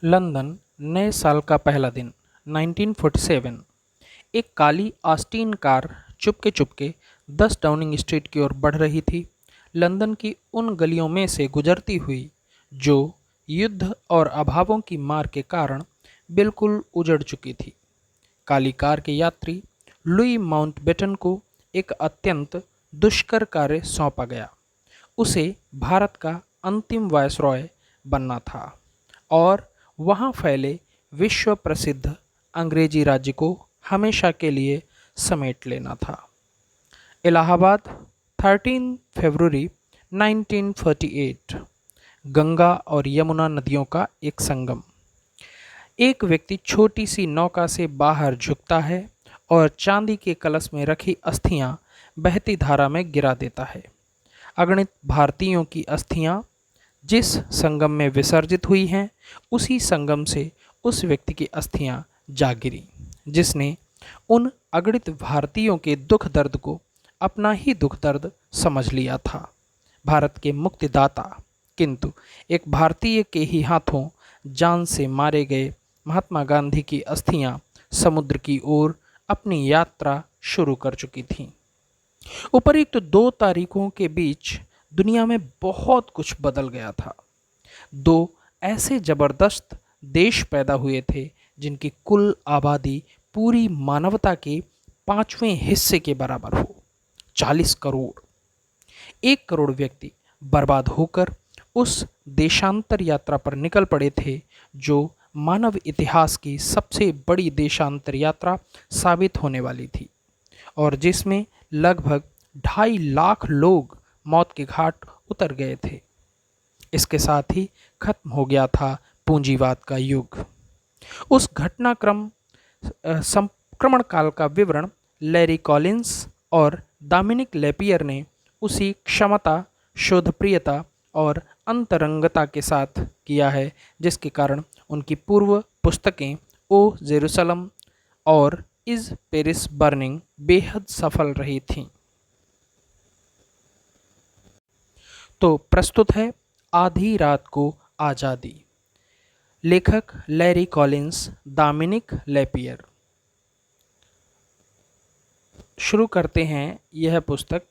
London, नए साल का पहला दिन, 1947। एक काली Austin car Chupke Chupke 10 Downing street की ओर बढ़ रही थी। लंदन की उन गलियों में से गुजरती हुई जो युद्ध और अभावों की मार के कारण बिल्कुल उजड़ चुकी थी। काली कार के यात्री लुई माउंटबेटन को एक अत्यंत दुष्कर कार्य सौंपा गया। उसे भारत का अंतिम वायसरॉय बनना था और वहाँ फैले विश्व प्रसिद्ध अंग्रेजी राज्य को हमेशा के लिए समेट लेना था। इलाहाबाद, 13 फरवरी 1948। गंगा और यमुना नदियों का एक संगम। एक व्यक्ति छोटी सी नौका से बाहर झुकता है और चांदी के कलश में रखी अस्थियां बहती धारा में गिरा देता है। अगणित भारतीयों की अस्थियां जिस संगम में विसर्जित हुई हैं, उसी संगम से उस व्यक्ति की अस्थियां जा गिरी जिसने उन अगणित भारतीयों के दुख दर्द को अपना ही दुख दर्द समझ लिया था। भारत के मुक्तिदाता, किंतु एक भारतीय के ही हाथों जान से मारे गए महात्मा गांधी की अस्थियां समुद्र की ओर अपनी यात्रा शुरू कर चुकी थीं। उपर्युक्त 2 तारीखों के बीच दुनिया में बहुत कुछ बदल गया था। 2 ऐसे जबरदस्त देश पैदा हुए थे जिनकी कुल आबादी पूरी मानवता के 5वें हिस्से के बराबर हो। 40 करोड़। 1 करोड़ व्यक्ति बर्बाद होकर उस देशांतर यात्रा पर निकल पड़े थे जो मानव इतिहास की सबसे बड़ी देशांतर यात्रा साबित होने वाली थी और जिसमें लगभग 2.5 लाख लोग मौत के घाट उतर गए थे। इसके साथ ही खत्म हो गया था पूंजीवाद का युग। उस घटनाक्रम संक्रमण काल का विवरण लैरी कॉलिंस और डोमिनिक लेपियर ने उसी क्षमता, शोधप्रियता और अंतरंगता के साथ किया है जिसके कारण उनकी पूर्व पुस्तकें ओ जेरूसलम और इज पेरिस बर्निंग बेहद सफल रही थीं। तो प्रस्तुत है आधी रात को आज़ादी। लेखक लैरी कॉलिंस, डोमिनिक लेपियर। शुरू करते हैं यह पुस्तक।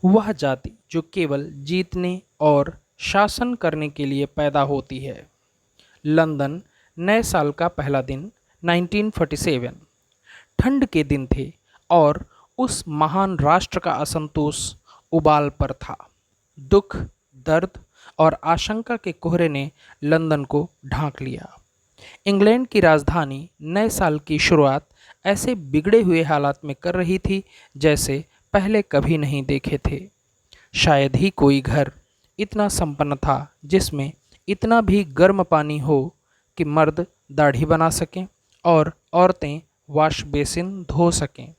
वह जाति जो केवल जीतने और शासन करने के लिए पैदा होती है। लंदन, नए साल का पहला दिन, 1947। ठंड के दिन थे और उस महान राष्ट्र का असंतोष उबाल पर था। दुख, दर्द और आशंका के कोहरे ने लंदन को ढांक लिया। इंग्लैंड की राजधानी नए साल की शुरुआत ऐसे बिगड़े हुए हालात में कर रही थी जैसे पहले कभी नहीं देखे थे। शायद ही कोई घर इतना संपन्न था जिसमें इतना भी गर्म पानी हो कि मर्द दाढ़ी बना सकें और औरतें वाश बेसिन धो सकें।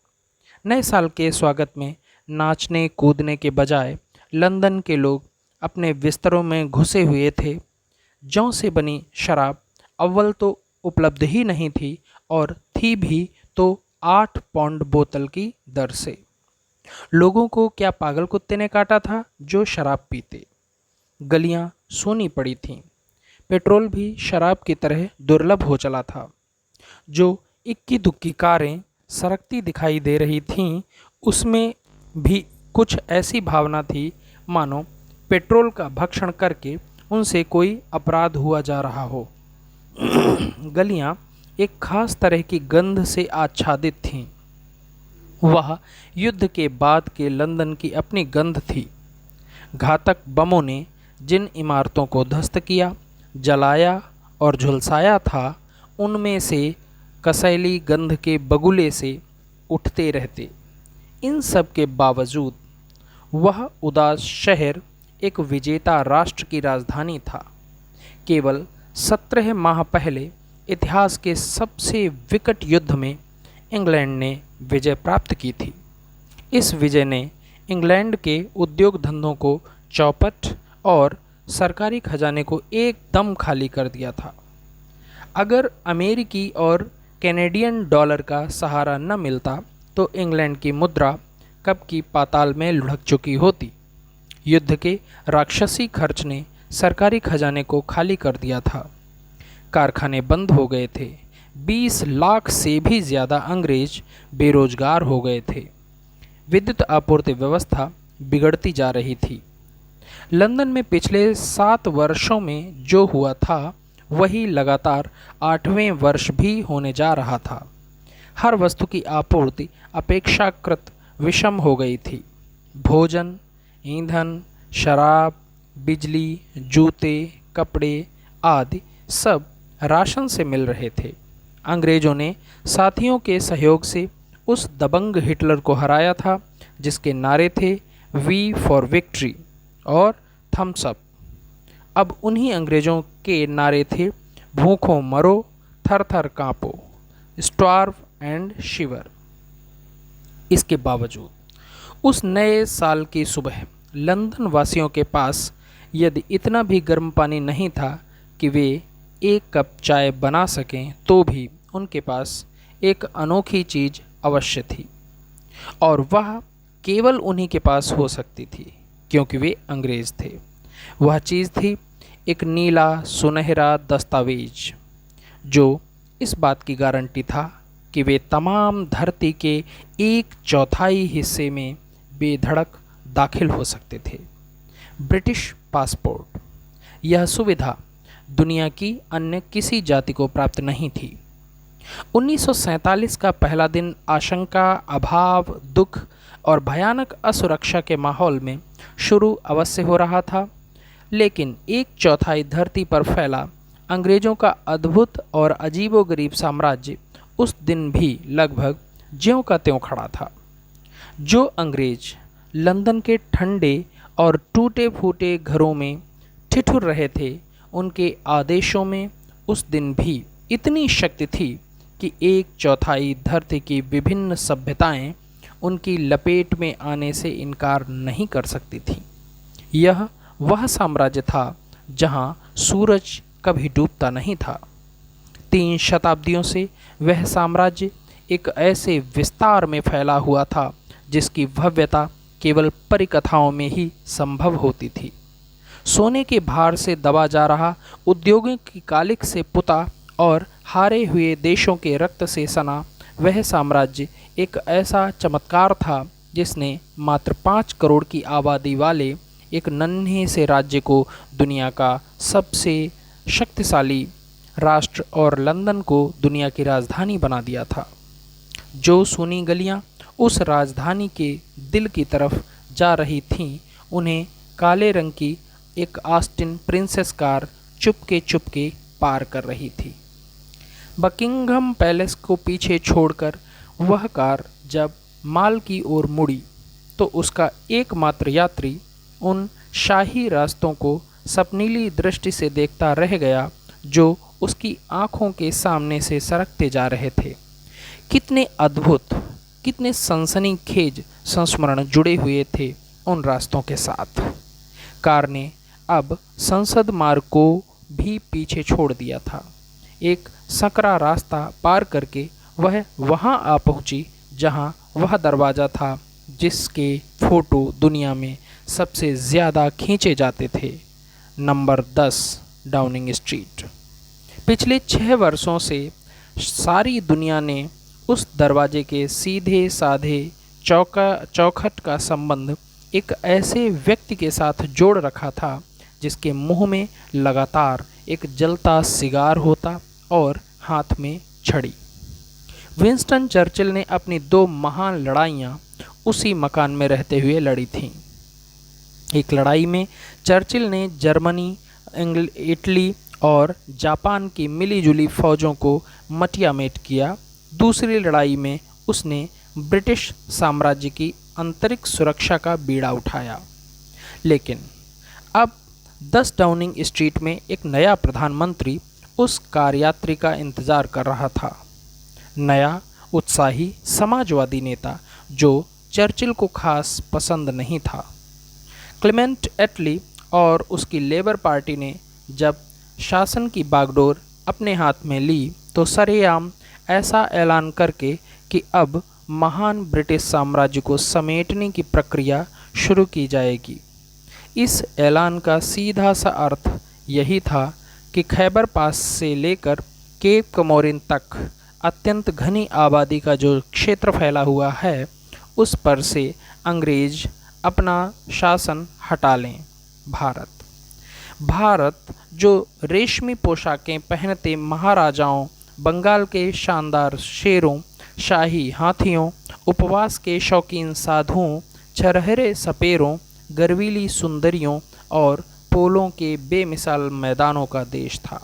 नए साल के स्वागत में नाचने कूदने के बजाय लंदन के लोग अपने बिस्तरों में घुसे हुए थे। जौ से बनी शराब अव्वल तो उपलब्ध ही नहीं थी और थी भी तो 8 पाउंड बोतल की दर से। लोगों को क्या पागल कुत्ते ने काटा था जो शराब पीते। गलियां सूनी पड़ी थीं। पेट्रोल भी शराब की तरह दुर्लभ हो चला था। जो इक्की दुक्की कारें सड़कती दिखाई दे रही थीं, उसमें भी कुछ ऐसी भावना थी मानो पेट्रोल का भक्षण करके उनसे कोई अपराध हुआ जा रहा हो। गलियां एक खास तरह की गंध से आच्छादित थीं। वह युद्ध के बाद के लंदन की अपनी गंध थी। घातक बमों ने जिन इमारतों को ध्वस्त किया, जलाया और झुलसाया था, उनमें से कसैली गंध के बगुले से उठते रहते। इन सब के बावजूद वह उदास शहर एक विजेता राष्ट्र की राजधानी था। केवल 17 माह पहले इतिहास के सबसे विकट युद्ध में इंग्लैंड ने विजय प्राप्त की थी। इस विजय ने इंग्लैंड के उद्योग धंधों को चौपट और सरकारी खजाने को एकदम खाली कर दिया था। अगर अमेरिकी और कैनेडियन डॉलर का सहारा न मिलता तो इंग्लैंड की मुद्रा कब की पाताल में लुढ़क चुकी होती। युद्ध के राक्षसी खर्च ने सरकारी खजाने को खाली कर दिया था। कारखाने बंद हो गए थे। 20 लाख से भी ज़्यादा अंग्रेज बेरोजगार हो गए थे। विद्युत आपूर्ति व्यवस्था बिगड़ती जा रही थी। लंदन में पिछले 7 वर्षों में जो हुआ था वही लगातार 8वें वर्ष भी होने जा रहा था। हर वस्तु की आपूर्ति अपेक्षाकृत विषम हो गई थी। भोजन, ईंधन, शराब, बिजली, जूते, कपड़े आदि सब राशन से मिल रहे थे। अंग्रेज़ों ने साथियों के सहयोग से उस दबंग हिटलर को हराया था जिसके नारे थे वी फॉर विक्ट्री और थम्स अप। अब उन्हीं अंग्रेज़ों के नारे थे भूखों मरो, थर थर कांपो, स्टार्व एंड शिवर। इसके बावजूद उस नए साल की सुबह लंदन वासियों के पास यदि इतना भी गर्म पानी नहीं था कि वे एक कप चाय बना सकें, तो भी उनके पास एक अनोखी चीज़ अवश्य थी और वह केवल उन्हीं के पास हो सकती थी क्योंकि वे अंग्रेज़ थे। वह चीज़ थी एक नीला सुनहरा दस्तावेज जो इस बात की गारंटी था कि वे तमाम धरती के 1/4 हिस्से में बेधड़क दाखिल हो सकते थे। British passport. यह सुविधा दुनिया की अन्य किसी जाति को प्राप्त नहीं थी। 1947 का पहला दिन आशंका, अभाव, दुख और भयानक असुरक्षा के माहौल में शुरू अवश्य हो रहा था, लेकिन 1/4 धरती पर फैला अंग्रेज़ों का अद्भुत और अजीबोगरीब साम्राज्य उस दिन भी लगभग ज्यों का त्यों खड़ा था। जो अंग्रेज लंदन के ठंडे और टूटे फूटे घरों में ठिठुर रहे थे, उनके आदेशों में उस दिन भी इतनी शक्ति थी कि 1/4 धरती की विभिन्न सभ्यताएं उनकी लपेट में आने से इनकार नहीं कर सकती थी। यह वह साम्राज्य था जहां सूरज कभी डूबता नहीं था। 3 शताब्दियों से वह साम्राज्य एक ऐसे विस्तार में फैला हुआ था जिसकी भव्यता केवल परिकथाओं में ही संभव होती थी। सोने के भार से दबा जा रहा, उद्योगों की कालिख से पुता और हारे हुए देशों के रक्त से सना वह साम्राज्य एक ऐसा चमत्कार था जिसने मात्र 5 करोड़ की आबादी वाले एक नन्हे से राज्य को दुनिया का सबसे शक्तिशाली राष्ट्र और लंदन को दुनिया की राजधानी बना दिया था। जो सूनी गलियां उस राजधानी के दिल की तरफ जा रही थीं, उन्हें काले रंग की एक आस्टिन प्रिंसेस कार चुपके पार कर रही थी। बकिंघम पैलेस को पीछे छोड़कर वह कार जब माल की ओर मुड़ी तो उसका एकमात्र यात्री उन शाही रास्तों को सपनीली दृष्टि से देखता रह गया जो उसकी आँखों के सामने से सरकते जा रहे थे। कितने अद्भुत, कितने सनसनीखेज संस्मरण जुड़े हुए थे उन रास्तों के साथ। कार ने अब संसद मार्ग को भी पीछे छोड़ दिया था। एक सकरा रास्ता पार करके वह वहां आ पहुंची जहां वह दरवाज़ा था जिसके फ़ोटो दुनिया में सबसे ज़्यादा खींचे जाते थे, नंबर 10 डाउनिंग स्ट्रीट। पिछले 6 वर्षों से सारी दुनिया ने उस दरवाजे के सीधे साधे चौखट का संबंध एक ऐसे व्यक्ति के साथ जोड़ रखा था जिसके मुंह में लगातार एक जलता सिगार होता और हाथ में छड़ी। विंस्टन चर्चिल ने अपनी 2 महान लड़ाइयाँ उसी मकान में रहते हुए लड़ी थीं। एक लड़ाई में चर्चिल ने जर्मनी, इटली और जापान की मिलीजुली फौजों को मटियामेट किया। दूसरी लड़ाई में उसने ब्रिटिश साम्राज्य की आंतरिक सुरक्षा का बीड़ा उठाया। लेकिन अब 10 डाउनिंग स्ट्रीट में एक नया प्रधानमंत्री उस कारयात्री का इंतज़ार कर रहा था। नया उत्साही समाजवादी नेता जो चर्चिल को खास पसंद नहीं था। क्लेमेंट एटली और उसकी लेबर पार्टी ने जब शासन की बागडोर अपने हाथ में ली तो सरेआम ऐसा ऐलान करके कि अब महान ब्रिटिश साम्राज्य को समेटने की प्रक्रिया शुरू की जाएगी। इस ऐलान का सीधा सा अर्थ यही था कि खैबर पास से लेकर केप कमोरिन तक अत्यंत घनी आबादी का जो क्षेत्र फैला हुआ है, उस पर से अंग्रेज अपना शासन हटा लें। भारत जो रेशमी पोशाकें पहनते महाराजाओं, बंगाल के शानदार शेरों, शाही हाथियों, उपवास के शौकीन साधुओं, छरहरे सपेरों, गर्वीली सुंदरियों और पोलों के बेमिसाल मैदानों का देश था।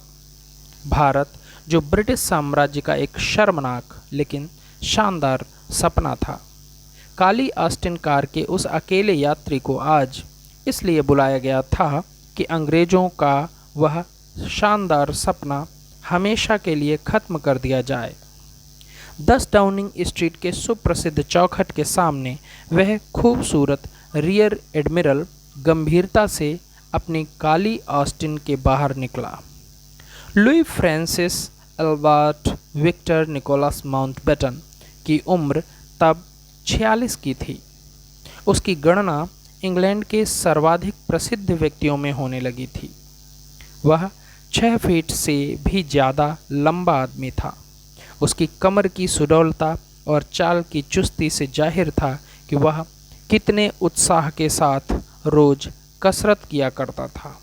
भारत जो ब्रिटिश साम्राज्य का एक शर्मनाक लेकिन शानदार सपना था। काली ऑस्टिन कार के उस अकेले यात्री को आज इसलिए बुलाया गया था कि अंग्रेज़ों का वह शानदार सपना हमेशा के लिए ख़त्म कर दिया जाए। 10 डाउनिंग स्ट्रीट के सुप्रसिद्ध चौखट के सामने वह खूबसूरत रियर एडमिरल गंभीरता से अपनी काली ऑस्टिन के बाहर निकला। Louis Francis Albert Victor Nicholas Mountbatten की उम्र तब 46 की थी। उसकी गणना इंग्लैंड के सर्वाधिक प्रसिद्ध व्यक्तियों में होने लगी थी। वह 6 फीट से भी ज़्यादा लंबा आदमी था। उसकी कमर की सुडौलता और चाल की चुस्ती से जाहिर था कि वह कितने उत्साह के साथ रोज कसरत किया करता था।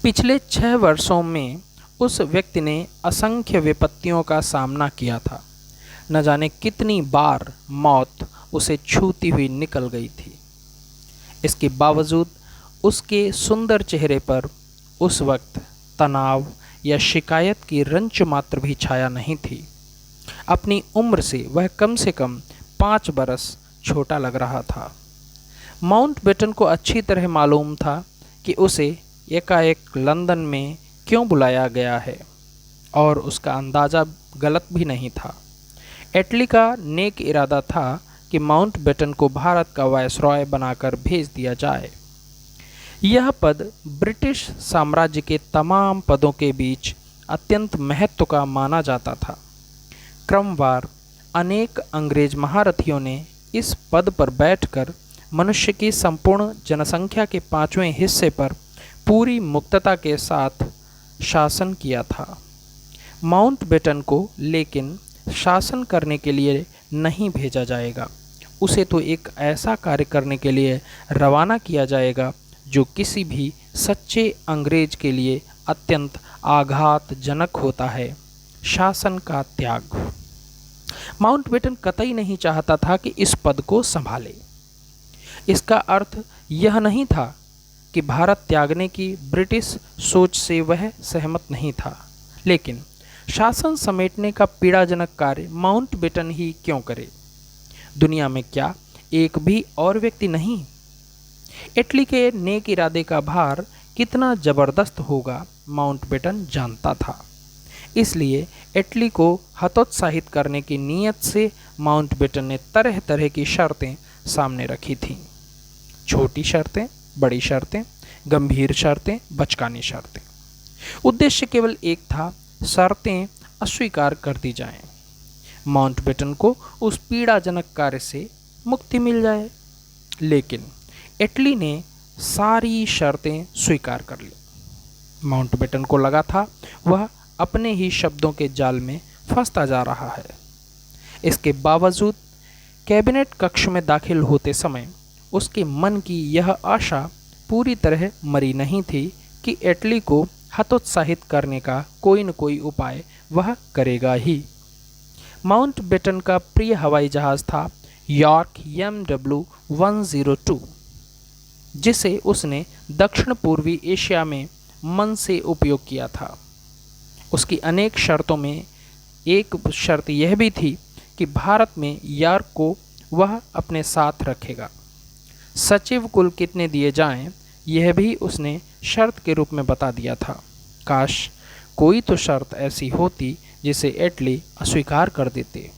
पिछले 6 वर्षों में उस व्यक्ति ने असंख्य विपत्तियों का सामना किया था। न जाने कितनी बार मौत उसे छूती हुई निकल गई थी। इसके बावजूद उसके सुंदर चेहरे पर उस वक्त तनाव या शिकायत की रंच मात्र भी छाया नहीं थी। अपनी उम्र से वह कम से कम 5 बरस छोटा लग रहा था। माउंटबेटन को अच्छी तरह मालूम था कि उसे एकाएक लंदन में क्यों बुलाया गया है, और उसका अंदाज़ा गलत भी नहीं था। एटली का नेक इरादा था कि माउंटबेटन को भारत का वायसरॉय बनाकर भेज दिया जाए। यह पद ब्रिटिश साम्राज्य के तमाम पदों के बीच अत्यंत महत्व का माना जाता था। क्रमवार अनेक अंग्रेज महारथियों ने इस पद पर बैठकर मनुष्य की संपूर्ण जनसंख्या के 5वें हिस्से पर पूरी मुक्तता के साथ शासन किया था। माउंटबेटन को लेकिन शासन करने के लिए नहीं भेजा जाएगा। उसे तो एक ऐसा कार्य करने के लिए रवाना किया जाएगा जो किसी भी सच्चे अंग्रेज के लिए अत्यंत आघातजनक होता है, शासन का त्याग। माउंटबेटन कतई नहीं चाहता था कि इस पद को संभाले। इसका अर्थ यह नहीं था कि भारत त्यागने की ब्रिटिश सोच से वह सहमत नहीं था, लेकिन शासन समेटने का पीड़ाजनक कार्य माउंटबेटन ही क्यों करे? दुनिया में क्या एक भी और व्यक्ति नहीं? इटली के नेक इरादे का भार कितना जबरदस्त होगा माउंटबेटन जानता था। इसलिए इटली को हतोत्साहित करने की नीयत से माउंटबेटन ने तरह तरह की शर्तें सामने रखी थीं। छोटी शर्तें, बड़ी शर्तें, गंभीर शर्तें, बचकानी शर्तें। उद्देश्य केवल एक था, शर्तें अस्वीकार कर दी जाएं, माउंटबेटन को उस पीड़ाजनक कार्य से मुक्ति मिल जाए। लेकिन इटली ने सारी शर्तें स्वीकार कर ली। माउंटबेटन को लगा था वह अपने ही शब्दों के जाल में फंसता जा रहा है। इसके बावजूद कैबिनेट कक्ष में दाखिल होते समय उसके मन की यह आशा पूरी तरह मरी नहीं थी कि इटली को हतोत्साहित करने का कोई न कोई उपाय वह करेगा ही। माउंटबेटन का प्रिय हवाई जहाज़ था यॉर्क MW-102, जिसे उसने दक्षिण पूर्वी एशिया में मन से उपयोग किया था। उसकी अनेक शर्तों में एक शर्त यह भी थी कि भारत में यॉर्क को वह अपने साथ रखेगा। सचिव कुल कितने दिए जाएं, यह भी उसने शर्त के रूप में बता दिया था। काश कोई तो शर्त ऐसी होती जिसे इटली अस्वीकार कर देते।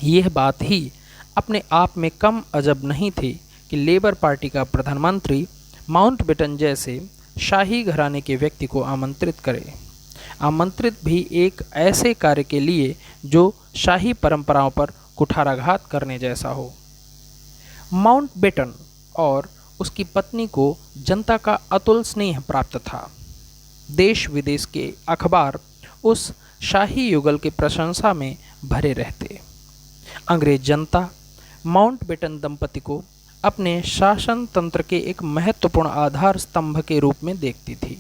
यह बात ही अपने आप में कम अजब नहीं थी कि लेबर पार्टी का प्रधानमंत्री माउंटबेटन जैसे शाही घराने के व्यक्ति को आमंत्रित करे, आमंत्रित भी एक ऐसे कार्य के लिए जो शाही परंपराओं पर कुठाराघात करने जैसा हो। माउंटबेटन और उसकी पत्नी को जनता का अतुल स्नेह प्राप्त था। देश विदेश के अखबार उस शाही युगल की प्रशंसा में भरे रहते। अंग्रेज जनता माउंटबेटन दंपति को अपने शासन तंत्र के एक महत्वपूर्ण आधार स्तंभ के रूप में देखती थी।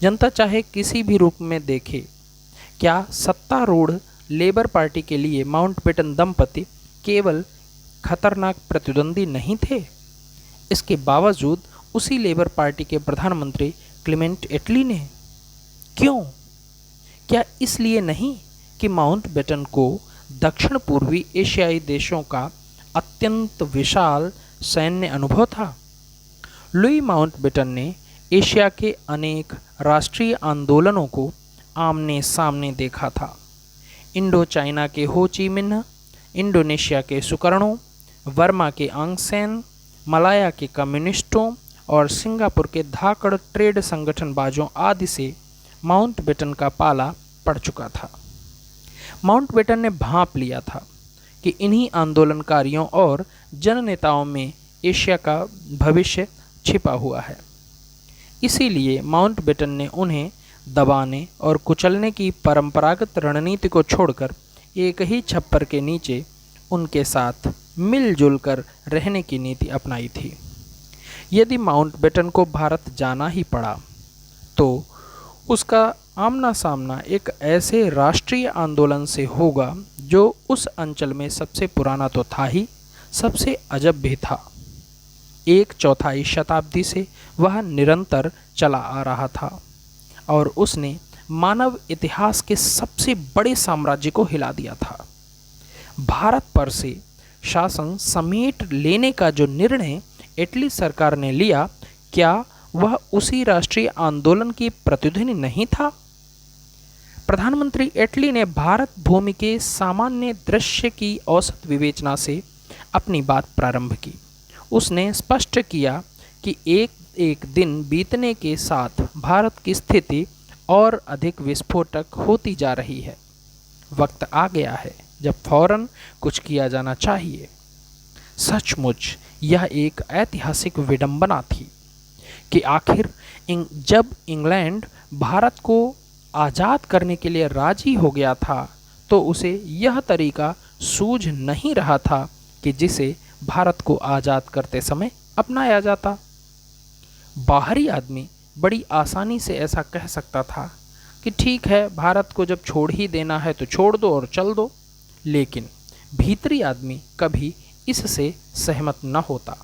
जनता चाहे किसी भी रूप में देखे, क्या सत्तारूढ़ लेबर पार्टी के लिए माउंटबेटन दंपति केवल खतरनाक प्रतिद्वंदी नहीं थे? इसके बावजूद उसी लेबर पार्टी के प्रधानमंत्री क्लेमेंट एटली ने क्यों? क्या इसलिए नहीं कि माउंटबेटन को दक्षिण पूर्वी एशियाई देशों का अत्यंत विशाल सैन्य अनुभव था? लुई माउंटबेटन ने एशिया के अनेक राष्ट्रीय आंदोलनों को आमने सामने देखा था। इंडो चाइना के हो ची मिन्ह, इंडोनेशिया के सुकर्णो, वर्मा के आंग सैन, मलाया के कम्युनिस्टों और सिंगापुर के धाकड़ ट्रेड संगठनबाजों आदि से माउंटबेटन का पाला पड़ चुका था। माउंटबेटन ने भांप लिया था कि इन्हीं आंदोलनकारियों और जननेताओं में एशिया का भविष्य छिपा हुआ है। इसीलिए माउंटबेटन ने उन्हें दबाने और कुचलने की परंपरागत रणनीति को छोड़कर एक ही छप्पर के नीचे उनके साथ मिलजुल कर रहने की नीति अपनाई थी। यदि माउंटबेटन को भारत जाना ही पड़ा तो उसका आमना सामना एक ऐसे राष्ट्रीय आंदोलन से होगा जो उस अंचल में सबसे पुराना तो था ही, सबसे अजब भी था। एक चौथाई शताब्दी से वह निरंतर चला आ रहा था और उसने मानव इतिहास के सबसे बड़े साम्राज्य को हिला दिया था। भारत पर से शासन समेट लेने का जो निर्णय इटली सरकार ने लिया, क्या वह उसी राष्ट्रीय आंदोलन की प्रतिध्वनि नहीं था? प्रधानमंत्री एटली ने भारत भूमि के सामान्य दृश्य की औसत विवेचना से अपनी बात प्रारंभ की। उसने स्पष्ट किया कि एक एक दिन बीतने के साथ भारत की स्थिति और अधिक विस्फोटक होती जा रही है। वक्त आ गया है जब फौरन कुछ किया जाना चाहिए। सचमुच यह एक ऐतिहासिक विडंबना थी कि आखिर जब इंग्लैंड भारत को आज़ाद करने के लिए राजी हो गया था तो उसे यह तरीका सूझ नहीं रहा था कि जिसे भारत को आज़ाद करते समय अपनाया जाता। बाहरी आदमी बड़ी आसानी से ऐसा कह सकता था कि ठीक है, भारत को जब छोड़ ही देना है तो छोड़ दो और चल दो, लेकिन भीतरी आदमी कभी इससे सहमत न होता।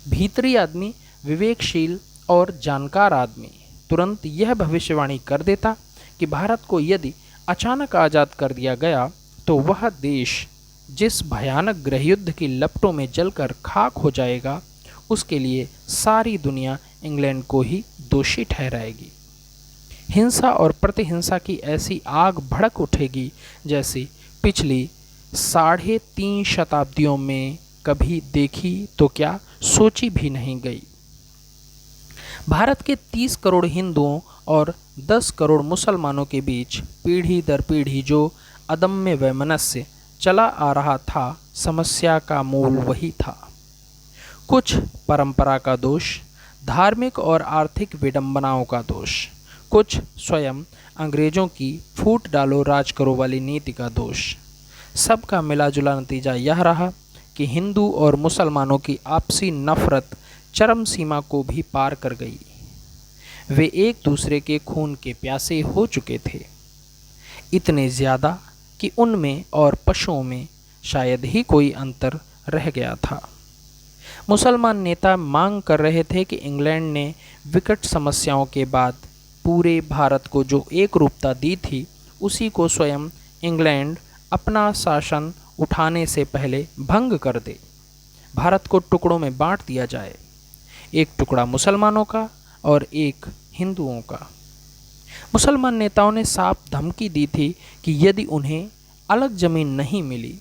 भीतरी आदमी, विवेकशील और जानकार आदमी तुरंत यह भविष्यवाणी कर देता कि भारत को यदि अचानक आज़ाद कर दिया गया तो वह देश जिस भयानक गृहयुद्ध की लपटों में जलकर खाक हो जाएगा, उसके लिए सारी दुनिया इंग्लैंड को ही दोषी ठहराएगी। हिंसा और प्रतिहिंसा की ऐसी आग भड़क उठेगी जैसी पिछली 3.5 शताब्दियों में कभी देखी तो क्या सोची भी नहीं गई। भारत के 30 करोड़ हिंदुओं और 10 करोड़ मुसलमानों के बीच पीढ़ी दर पीढ़ी जो अदम्य वैमनस्य चला आ रहा था, समस्या का मूल वही था। कुछ परंपरा का दोष, धार्मिक और आर्थिक विडंबनाओं का दोष, कुछ स्वयं अंग्रेजों की फूट डालो राज करो वाली नीति का दोष। सबका मिलाजुला नतीजा यह रहा कि हिंदू और मुसलमानों की आपसी नफरत चरम सीमा को भी पार कर गई। वे एक दूसरे के खून के प्यासे हो चुके थे, इतने ज़्यादा कि उनमें और पशुओं में शायद ही कोई अंतर रह गया था। मुसलमान नेता मांग कर रहे थे कि इंग्लैंड ने विकट समस्याओं के बाद पूरे भारत को जो एक रूपता दी थी, उसी को स्वयं इंग्लैंड अपना शासन उठाने से पहले भंग कर दे। भारत को टुकड़ों में बांट दिया जाए, एक टुकड़ा मुसलमानों का और एक हिंदुओं का। मुसलमान नेताओं ने साफ धमकी दी थी कि यदि उन्हें अलग ज़मीन नहीं मिली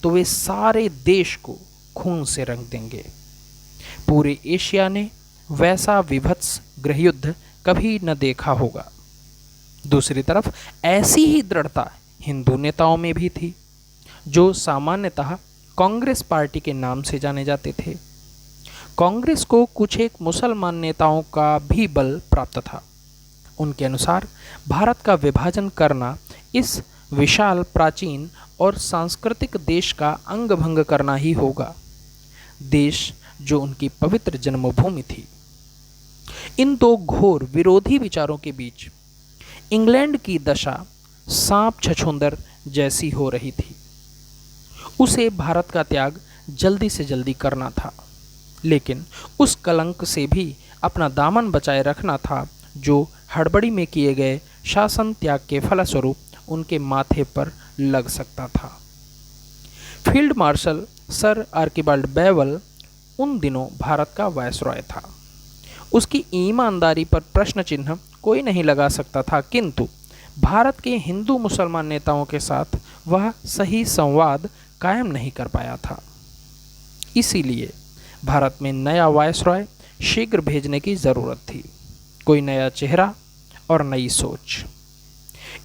तो वे सारे देश को खून से रंग देंगे। पूरे एशिया ने वैसा विभत्स गृहयुद्ध कभी न देखा होगा। दूसरी तरफ ऐसी ही दृढ़ता हिंदू नेताओं में भी थी, जो सामान्यतः कांग्रेस पार्टी के नाम से जाने जाते थे। कांग्रेस को कुछ एक मुसलमान नेताओं का भी बल प्राप्त था। उनके अनुसार भारत का विभाजन करना इस विशाल, प्राचीन और सांस्कृतिक देश का अंग भंग करना ही होगा, देश जो उनकी पवित्र जन्मभूमि थी। इन दो घोर विरोधी विचारों के बीच इंग्लैंड की दशा सांप छछूंदर जैसी हो रही थी। उसे भारत का त्याग जल्दी से जल्दी करना था, लेकिन उस कलंक से भी अपना दामन बचाए रखना था जो हड़बड़ी में किए गए शासन त्याग के फलस्वरूप उनके माथे पर लग सकता था। Field marshal sir Archibald bevel उन दिनों भारत का वायसरॉय था। उसकी ईमानदारी पर प्रश्न चिन्ह कोई नहीं लगा सकता था, किंतु भारत के हिंदू मुसलमान नेताओं के साथ वह सही संवाद कायम नहीं कर पाया था। इसीलिए भारत में नया वायसरॉय शीघ्र भेजने की ज़रूरत थी, कोई नया चेहरा और नई सोच।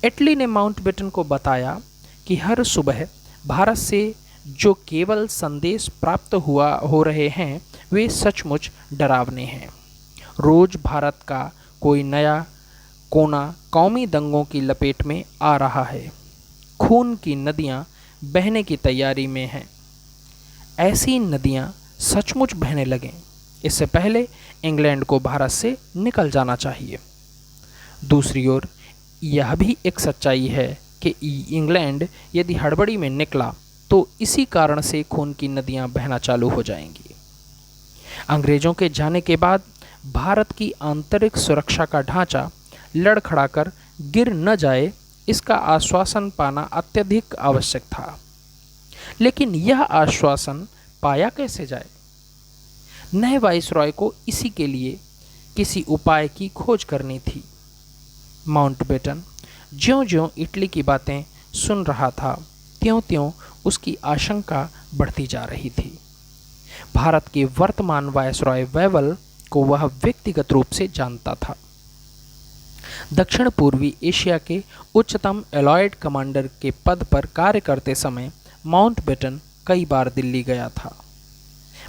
एटली ने माउंटबेटन को बताया कि हर सुबह भारत से जो केवल संदेश प्राप्त हो रहे हैं वे सचमुच डरावने हैं। रोज भारत का कोई नया कोना कौमी दंगों की लपेट में आ रहा है। खून की नदियां बहने की तैयारी में हैं। ऐसी नदियां सचमुच बहने लगें, इससे पहले इंग्लैंड को भारत से निकल जाना चाहिए। दूसरी ओर यह भी एक सच्चाई है कि इंग्लैंड यदि हड़बड़ी में निकला तो इसी कारण से खून की नदियां बहना चालू हो जाएंगी। अंग्रेजों के जाने के बाद भारत की आंतरिक सुरक्षा का ढांचा लड़खड़ाकर गिर न जाए, इसका आश्वासन पाना अत्यधिक आवश्यक था। लेकिन यह आश्वासन पाया कैसे जाए? नए वाइसरॉय को इसी के लिए किसी उपाय की खोज करनी थी। माउंटबेटन ज्यों-ज्यों इटली की बातें सुन रहा था, त्यों-त्यों उसकी आशंका बढ़ती जा रही थी। भारत के वर्तमान वाइसरॉय वेवल को वह व्यक्तिगत रूप से जानता था। दक्षिण पूर्वी एशिया के उच्चतम एलॉयड कमांडर के पद पर कार्य करते समय माउंटबेटन कई बार दिल्ली गया था।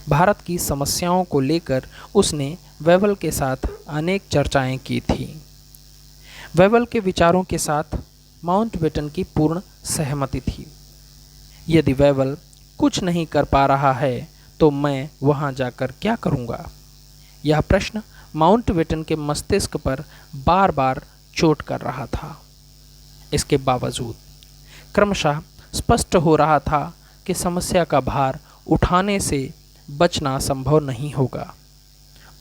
भारत की समस्याओं को लेकर उसने वेवल के साथ अनेक चर्चाएं की थीं। वेवल के विचारों के साथ माउंटबेटन की पूर्ण सहमति थी। यदि वेवल कुछ नहीं कर पा रहा है तो मैं वहां जाकर क्या करूंगा? यह प्रश्न माउंटबेटन के मस्तिष्क पर बार बार चोट कर रहा था। इसके बावजूद क्रमशः स्पष्ट हो रहा था कि समस्या का भार उठाने से बचना संभव नहीं होगा।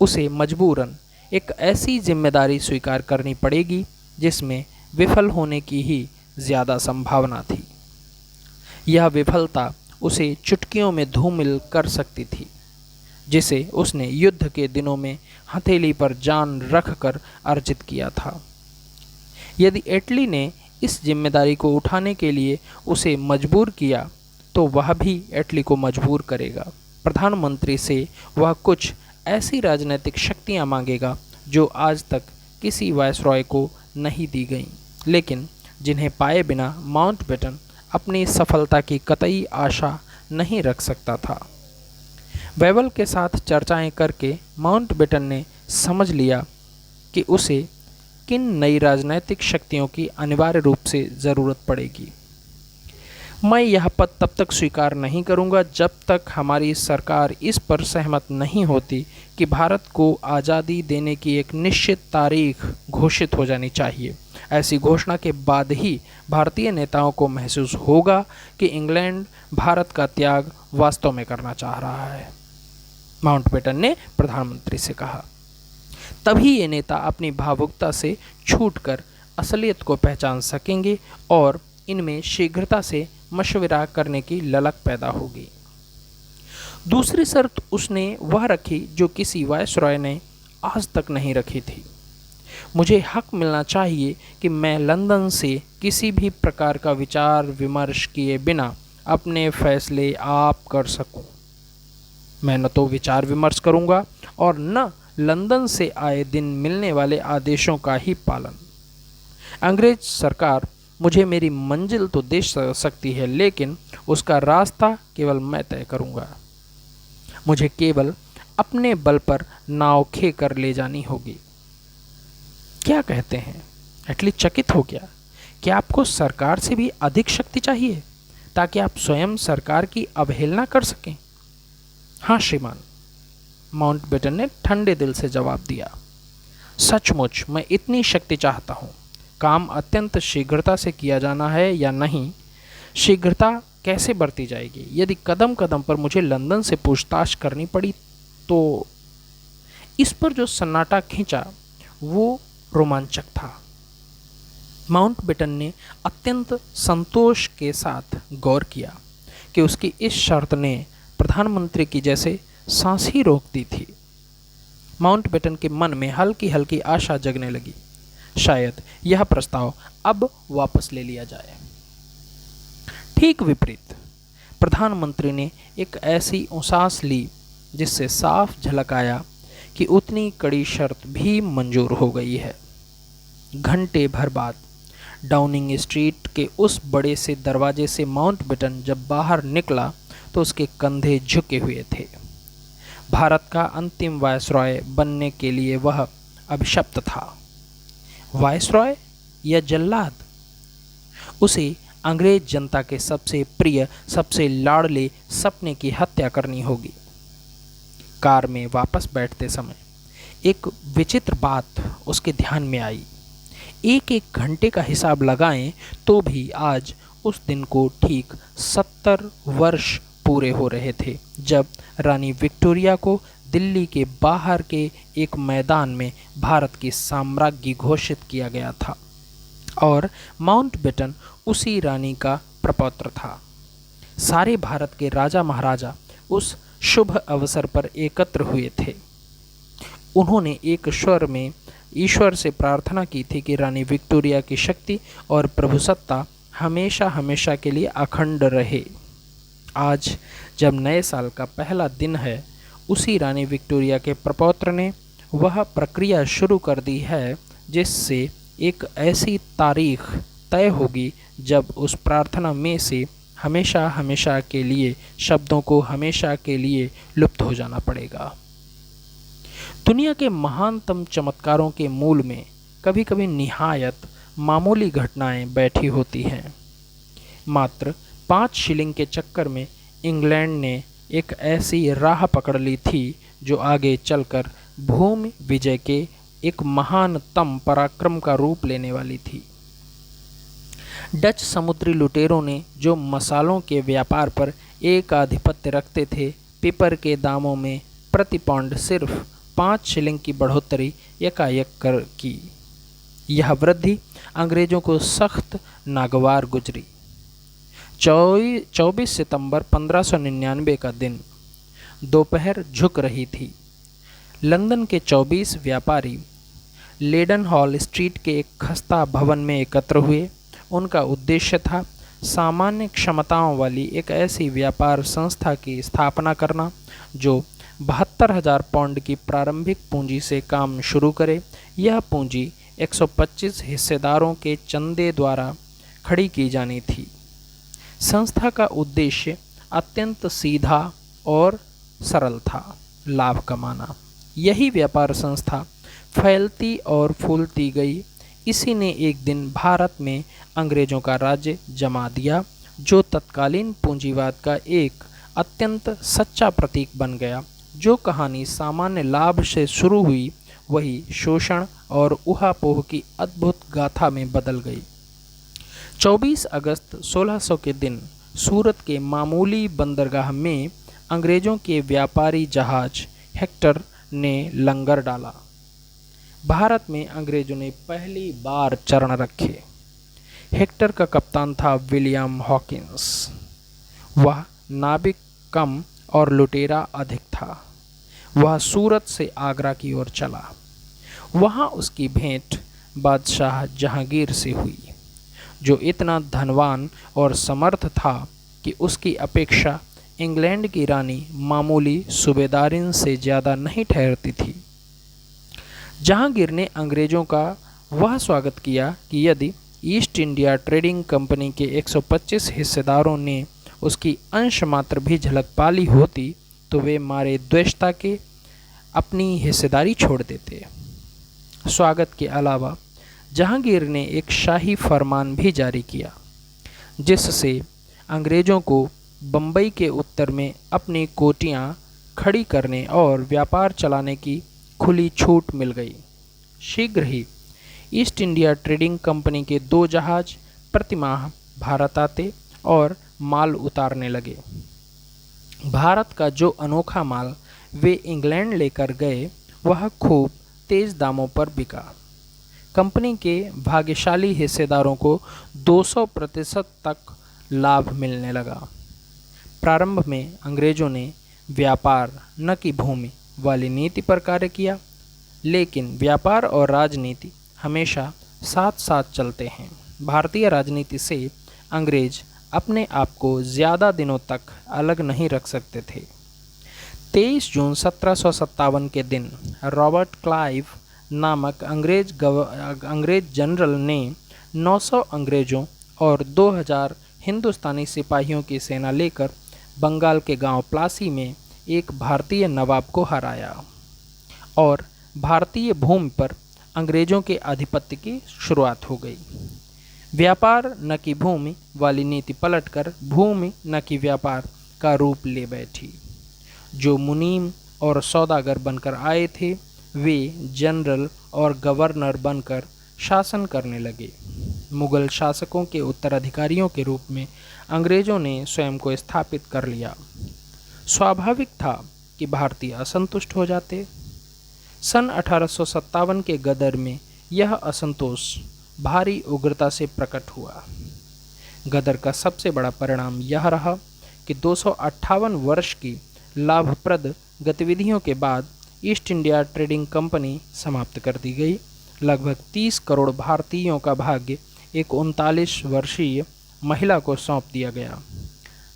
उसे मजबूरन एक ऐसी जिम्मेदारी स्वीकार करनी पड़ेगी जिसमें विफल होने की ही ज़्यादा संभावना थी। यह विफलता उसे चुटकियों में धूमिल कर सकती थी, जिसे उसने युद्ध के दिनों में हथेली पर जान रखकर अर्जित किया था। यदि एटली ने इस जिम्मेदारी को उठाने के लिए उसे मजबूर किया तो वह भी एटली को मजबूर करेगा। प्रधानमंत्री से वह कुछ ऐसी राजनीतिक शक्तियां मांगेगा जो आज तक किसी वायसरॉय को नहीं दी गईं, लेकिन जिन्हें पाए बिना माउंटबेटन अपनी सफलता की कतई आशा नहीं रख सकता था। वेवल के साथ चर्चाएं करके माउंटबेटन ने समझ लिया कि उसे किन नई राजनैतिक शक्तियों की अनिवार्य रूप से ज़रूरत पड़ेगी। मैं यह पद तब तक स्वीकार नहीं करूंगा जब तक हमारी सरकार इस पर सहमत नहीं होती कि भारत को आज़ादी देने की एक निश्चित तारीख घोषित हो जानी चाहिए। ऐसी घोषणा के बाद ही भारतीय नेताओं को महसूस होगा कि इंग्लैंड भारत का त्याग वास्तव में करना चाह रहा है, माउंटबेटन ने प्रधानमंत्री से कहा। तभी ये नेता अपनी भावुकता से छूटकर असलियत को पहचान सकेंगे और इनमें शीघ्रता से मशविरा करने की ललक पैदा होगी। दूसरी शर्त उसने वह रखी जो किसी वायसरॉय ने आज तक नहीं रखी थी। मुझे हक मिलना चाहिए कि मैं लंदन से किसी भी प्रकार का विचार विमर्श किए बिना अपने फैसले आप कर सकूं। मैं न तो विचार विमर्श करूंगा और न लंदन से आए दिन मिलने वाले आदेशों का ही पालन। अंग्रेज सरकार मुझे मेरी मंजिल तो दे सकती है, लेकिन उसका रास्ता केवल मैं तय करूंगा। मुझे केवल अपने बल पर नाव खे कर ले जानी होगी। क्या कहते हैं? एटली चकित हो गया। क्या आपको सरकार से भी अधिक शक्ति चाहिए ताकि आप स्वयं सरकार की अवहेलना कर सकें? हाँ श्रीमान, माउंटबेटन ने ठंडे दिल से जवाब दिया। सचमुच मैं इतनी शक्ति चाहता हूँ। काम अत्यंत शीघ्रता से किया जाना है या नहीं? शीघ्रता कैसे बरती जाएगी? यदि कदम कदम पर मुझे लंदन से पूछताछ करनी पड़ी तो? इस पर जो सन्नाटा खींचा वो रोमांचक था। माउंटबेटन ने अत्यंत संतोष के साथ गौर किया कि उसकी इस शर्त ने प्रधानमंत्री की जैसे सांस ही रोक दी थी। माउंटबेटन के मन में हल्की हल्की आशा जगने लगी। शायद यह प्रस्ताव अब वापस ले लिया जाए। ठीक विपरीत, प्रधानमंत्री ने एक ऐसी सांस ली जिससे साफ झलक आया कि उतनी कड़ी शर्त भी मंजूर हो गई है। घंटे भर बाद डाउनिंग स्ट्रीट के उस बड़े से दरवाजे से माउंटबेटन जब बाहर निकला तो उसके कंधे झुके हुए थे। भारत का अंतिम वायसरॉय बनने के लिए वह अभिशप्त था। वायसरॉय या जल्लाद? उसे अंग्रेज जनता के सबसे प्रिय, सबसे लाडले सपने की हत्या करनी होगी। कार में वापस बैठते समय एक विचित्र बात उसके ध्यान में आई। एक एक घंटे का हिसाब लगाएं तो भी आज उस दिन को ठीक 70 वर्ष पूरे हो रहे थे जब रानी विक्टोरिया को दिल्ली के बाहर के एक मैदान में भारत की साम्राज्ञी घोषित किया गया था और माउंटबेटन उसी रानी का प्रपौत्र था। सारे भारत के राजा महाराजा उस शुभ अवसर पर एकत्र हुए थे। उन्होंने एक स्वर में ईश्वर से प्रार्थना की थी कि रानी विक्टोरिया की शक्ति और प्रभुसत्ता हमेशा हमेशा के लिए अखंड रहे। आज जब नए साल का पहला दिन है, उसी रानी विक्टोरिया के प्रपौत्र ने वह प्रक्रिया शुरू कर दी है जिससे एक ऐसी तारीख तय होगी जब उस प्रार्थना में से हमेशा हमेशा के लिए शब्दों को हमेशा के लिए लुप्त हो जाना पड़ेगा। दुनिया के महानतम चमत्कारों के मूल में कभी कभी निहायत मामूली घटनाएं बैठी होती हैं। मात्र 5 शिलिंग के चक्कर में इंग्लैंड ने एक ऐसी राह पकड़ ली थी जो आगे चलकर भूमि विजय के एक महानतम पराक्रम का रूप लेने वाली थी। डच समुद्री लुटेरों ने जो मसालों के व्यापार पर एक आधिपत्य रखते थे, पेपर के दामों में प्रति पाउंड सिर्फ 5 शिलिंग की बढ़ोतरी एकाएक कर की। यह वृद्धि अंग्रेजों को सख्त नागवार गुजरी। 24 सितंबर 1599 का दिन दोपहर झुक रही थी। लंदन के 24 व्यापारी लेडन हॉल स्ट्रीट के एक खस्ता भवन में एकत्र हुए। उनका उद्देश्य था सामान्य क्षमताओं वाली एक ऐसी व्यापार संस्था की स्थापना करना जो 72,000 पाउंड की प्रारंभिक पूंजी से काम शुरू करे। यह पूंजी 125 हिस्सेदारों के चंदे द्वारा खड़ी की जानी थी। संस्था का उद्देश्य अत्यंत सीधा और सरल था, लाभ कमाना। यही व्यापार संस्था फैलती और फूलती गई। इसी ने एक दिन भारत में अंग्रेजों का राज्य जमा दिया जो तत्कालीन पूंजीवाद का एक अत्यंत सच्चा प्रतीक बन गया। जो कहानी सामान्य लाभ से शुरू हुई वही शोषण और ऊहापोह की अद्भुत गाथा में बदल गई। 24 अगस्त 1600 के दिन सूरत के मामूली बंदरगाह में अंग्रेजों के व्यापारी जहाज हेक्टर ने लंगर डाला। भारत में अंग्रेजों ने पहली बार चरण रखे। हेक्टर का कप्तान था विलियम हॉकिंस। वह नाविक कम और लुटेरा अधिक था। वह सूरत से आगरा की ओर चला। वहाँ उसकी भेंट बादशाह जहांगीर से हुई, जो इतना धनवान और समर्थ था कि उसकी अपेक्षा इंग्लैंड की रानी मामूली सूबेदारिन से ज़्यादा नहीं ठहरती थी। जहांगीर ने अंग्रेज़ों का वह स्वागत किया कि यदि ईस्ट इंडिया ट्रेडिंग कंपनी के 125 हिस्सेदारों ने उसकी अंश मात्र भी झलक पाली होती तो वे मारे द्वेषता के अपनी हिस्सेदारी छोड़ देते। स्वागत के अलावा जहांगीर ने एक शाही फरमान भी जारी किया, जिससे अंग्रेज़ों को बम्बई के उत्तर में अपनी कोठियाँ खड़ी करने और व्यापार चलाने की खुली छूट मिल गई। शीघ्र ही ईस्ट इंडिया ट्रेडिंग कंपनी के 2 जहाज प्रतिमाह भारत आते और माल उतारने लगे। भारत का जो अनोखा माल वे इंग्लैंड लेकर गए, वह खूब तेज़ दामों पर बिका। कंपनी के भाग्यशाली हिस्सेदारों को 200% तक लाभ मिलने लगा। प्रारंभ में अंग्रेज़ों ने व्यापार न कि भूमि वाली नीति पर कार्य किया, लेकिन व्यापार और राजनीति हमेशा साथ साथ चलते हैं। भारतीय राजनीति से अंग्रेज अपने आप को ज़्यादा दिनों तक अलग नहीं रख सकते थे। 23 जून 1757 के दिन रॉबर्ट क्लाइव नामक अंग्रेज जनरल ने 900 अंग्रेज़ों और 2000 हिंदुस्तानी सिपाहियों की सेना लेकर बंगाल के गांव प्लासी में एक भारतीय नवाब को हराया और भारतीय भूमि पर अंग्रेज़ों के आधिपत्य की शुरुआत हो गई। व्यापार न कि भूमि वाली नीति पलटकर भूमि न कि व्यापार का रूप ले बैठी। जो मुनीम और सौदागर बनकर आए थे, वे जनरल और गवर्नर बनकर शासन करने लगे। मुगल शासकों के उत्तराधिकारियों के रूप में अंग्रेज़ों ने स्वयं को स्थापित कर लिया। स्वाभाविक था कि भारतीय असंतुष्ट हो जाते। सन 1857 के गदर में यह असंतोष भारी उग्रता से प्रकट हुआ। गदर का सबसे बड़ा परिणाम यह रहा कि 258 वर्ष की लाभप्रद गतिविधियों के बाद ईस्ट इंडिया ट्रेडिंग कंपनी समाप्त कर दी गई। लगभग 30 करोड़ भारतीयों का भाग्य एक 39 वर्षीय महिला को सौंप दिया गया,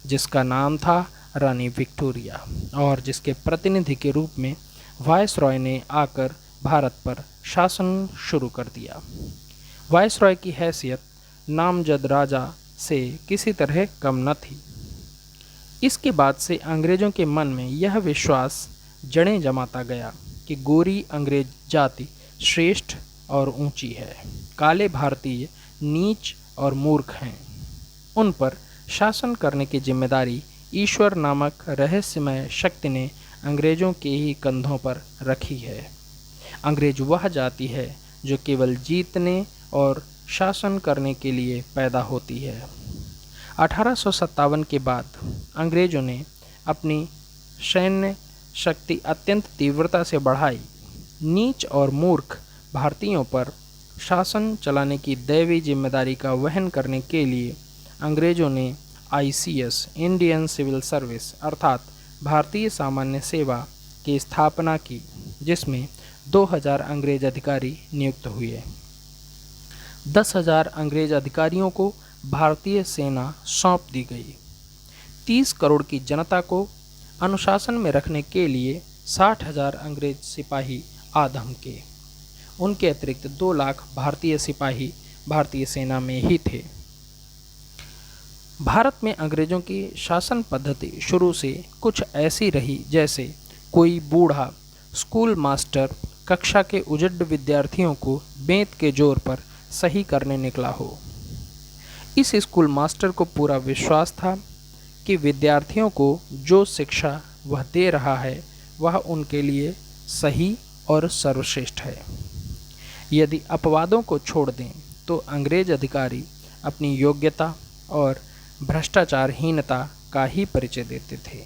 जिसका नाम था रानी विक्टोरिया, और जिसके प्रतिनिधि के रूप में वायसरॉय ने आकर भारत पर शासन शुरू कर दिया। वायसरॉय की हैसियत नामजद राजा से किसी तरह कम न थी। इसके बाद से अंग्रेज़ों के मन में यह विश्वास जड़ें जमाता गया कि गोरी अंग्रेज जाति श्रेष्ठ और ऊंची है, काले भारतीय नीच और मूर्ख हैं। उन पर शासन करने की जिम्मेदारी ईश्वर नामक रहस्यमय शक्ति ने अंग्रेज़ों के ही कंधों पर रखी है। अंग्रेज वह जाति है जो केवल जीतने और शासन करने के लिए पैदा होती है। 1857 के बाद अंग्रेज़ों ने अपनी सैन्य शक्ति अत्यंत तीव्रता से बढ़ाई। नीच और मूर्ख भारतीयों पर शासन चलाने की दैवी जिम्मेदारी का वहन करने के लिए अंग्रेज़ों ने ICS इंडियन सिविल सर्विस अर्थात भारतीय सामान्य सेवा की स्थापना की, जिसमें 2000 अंग्रेज अधिकारी नियुक्त हुए। 10,000 अंग्रेज अधिकारियों को भारतीय सेना सौंप दी गई। 30 करोड़ की जनता को अनुशासन में रखने के लिए 60,000 अंग्रेज सिपाही आधम के। उनके अतिरिक्त 2 लाख भारतीय सिपाही भारतीय सेना में ही थे। भारत में अंग्रेज़ों की शासन पद्धति शुरू से कुछ ऐसी रही जैसे कोई बूढ़ा स्कूल मास्टर कक्षा के उजड़ विद्यार्थियों को बेंत के जोर पर सही करने निकला हो। इस स्कूल मास्टर को पूरा विश्वास था कि विद्यार्थियों को जो शिक्षा वह दे रहा है वह उनके लिए सही और सर्वश्रेष्ठ है। यदि अपवादों को छोड़ दें तो अंग्रेज अधिकारी अपनी योग्यता और भ्रष्टाचारहीनता का ही परिचय देते थे।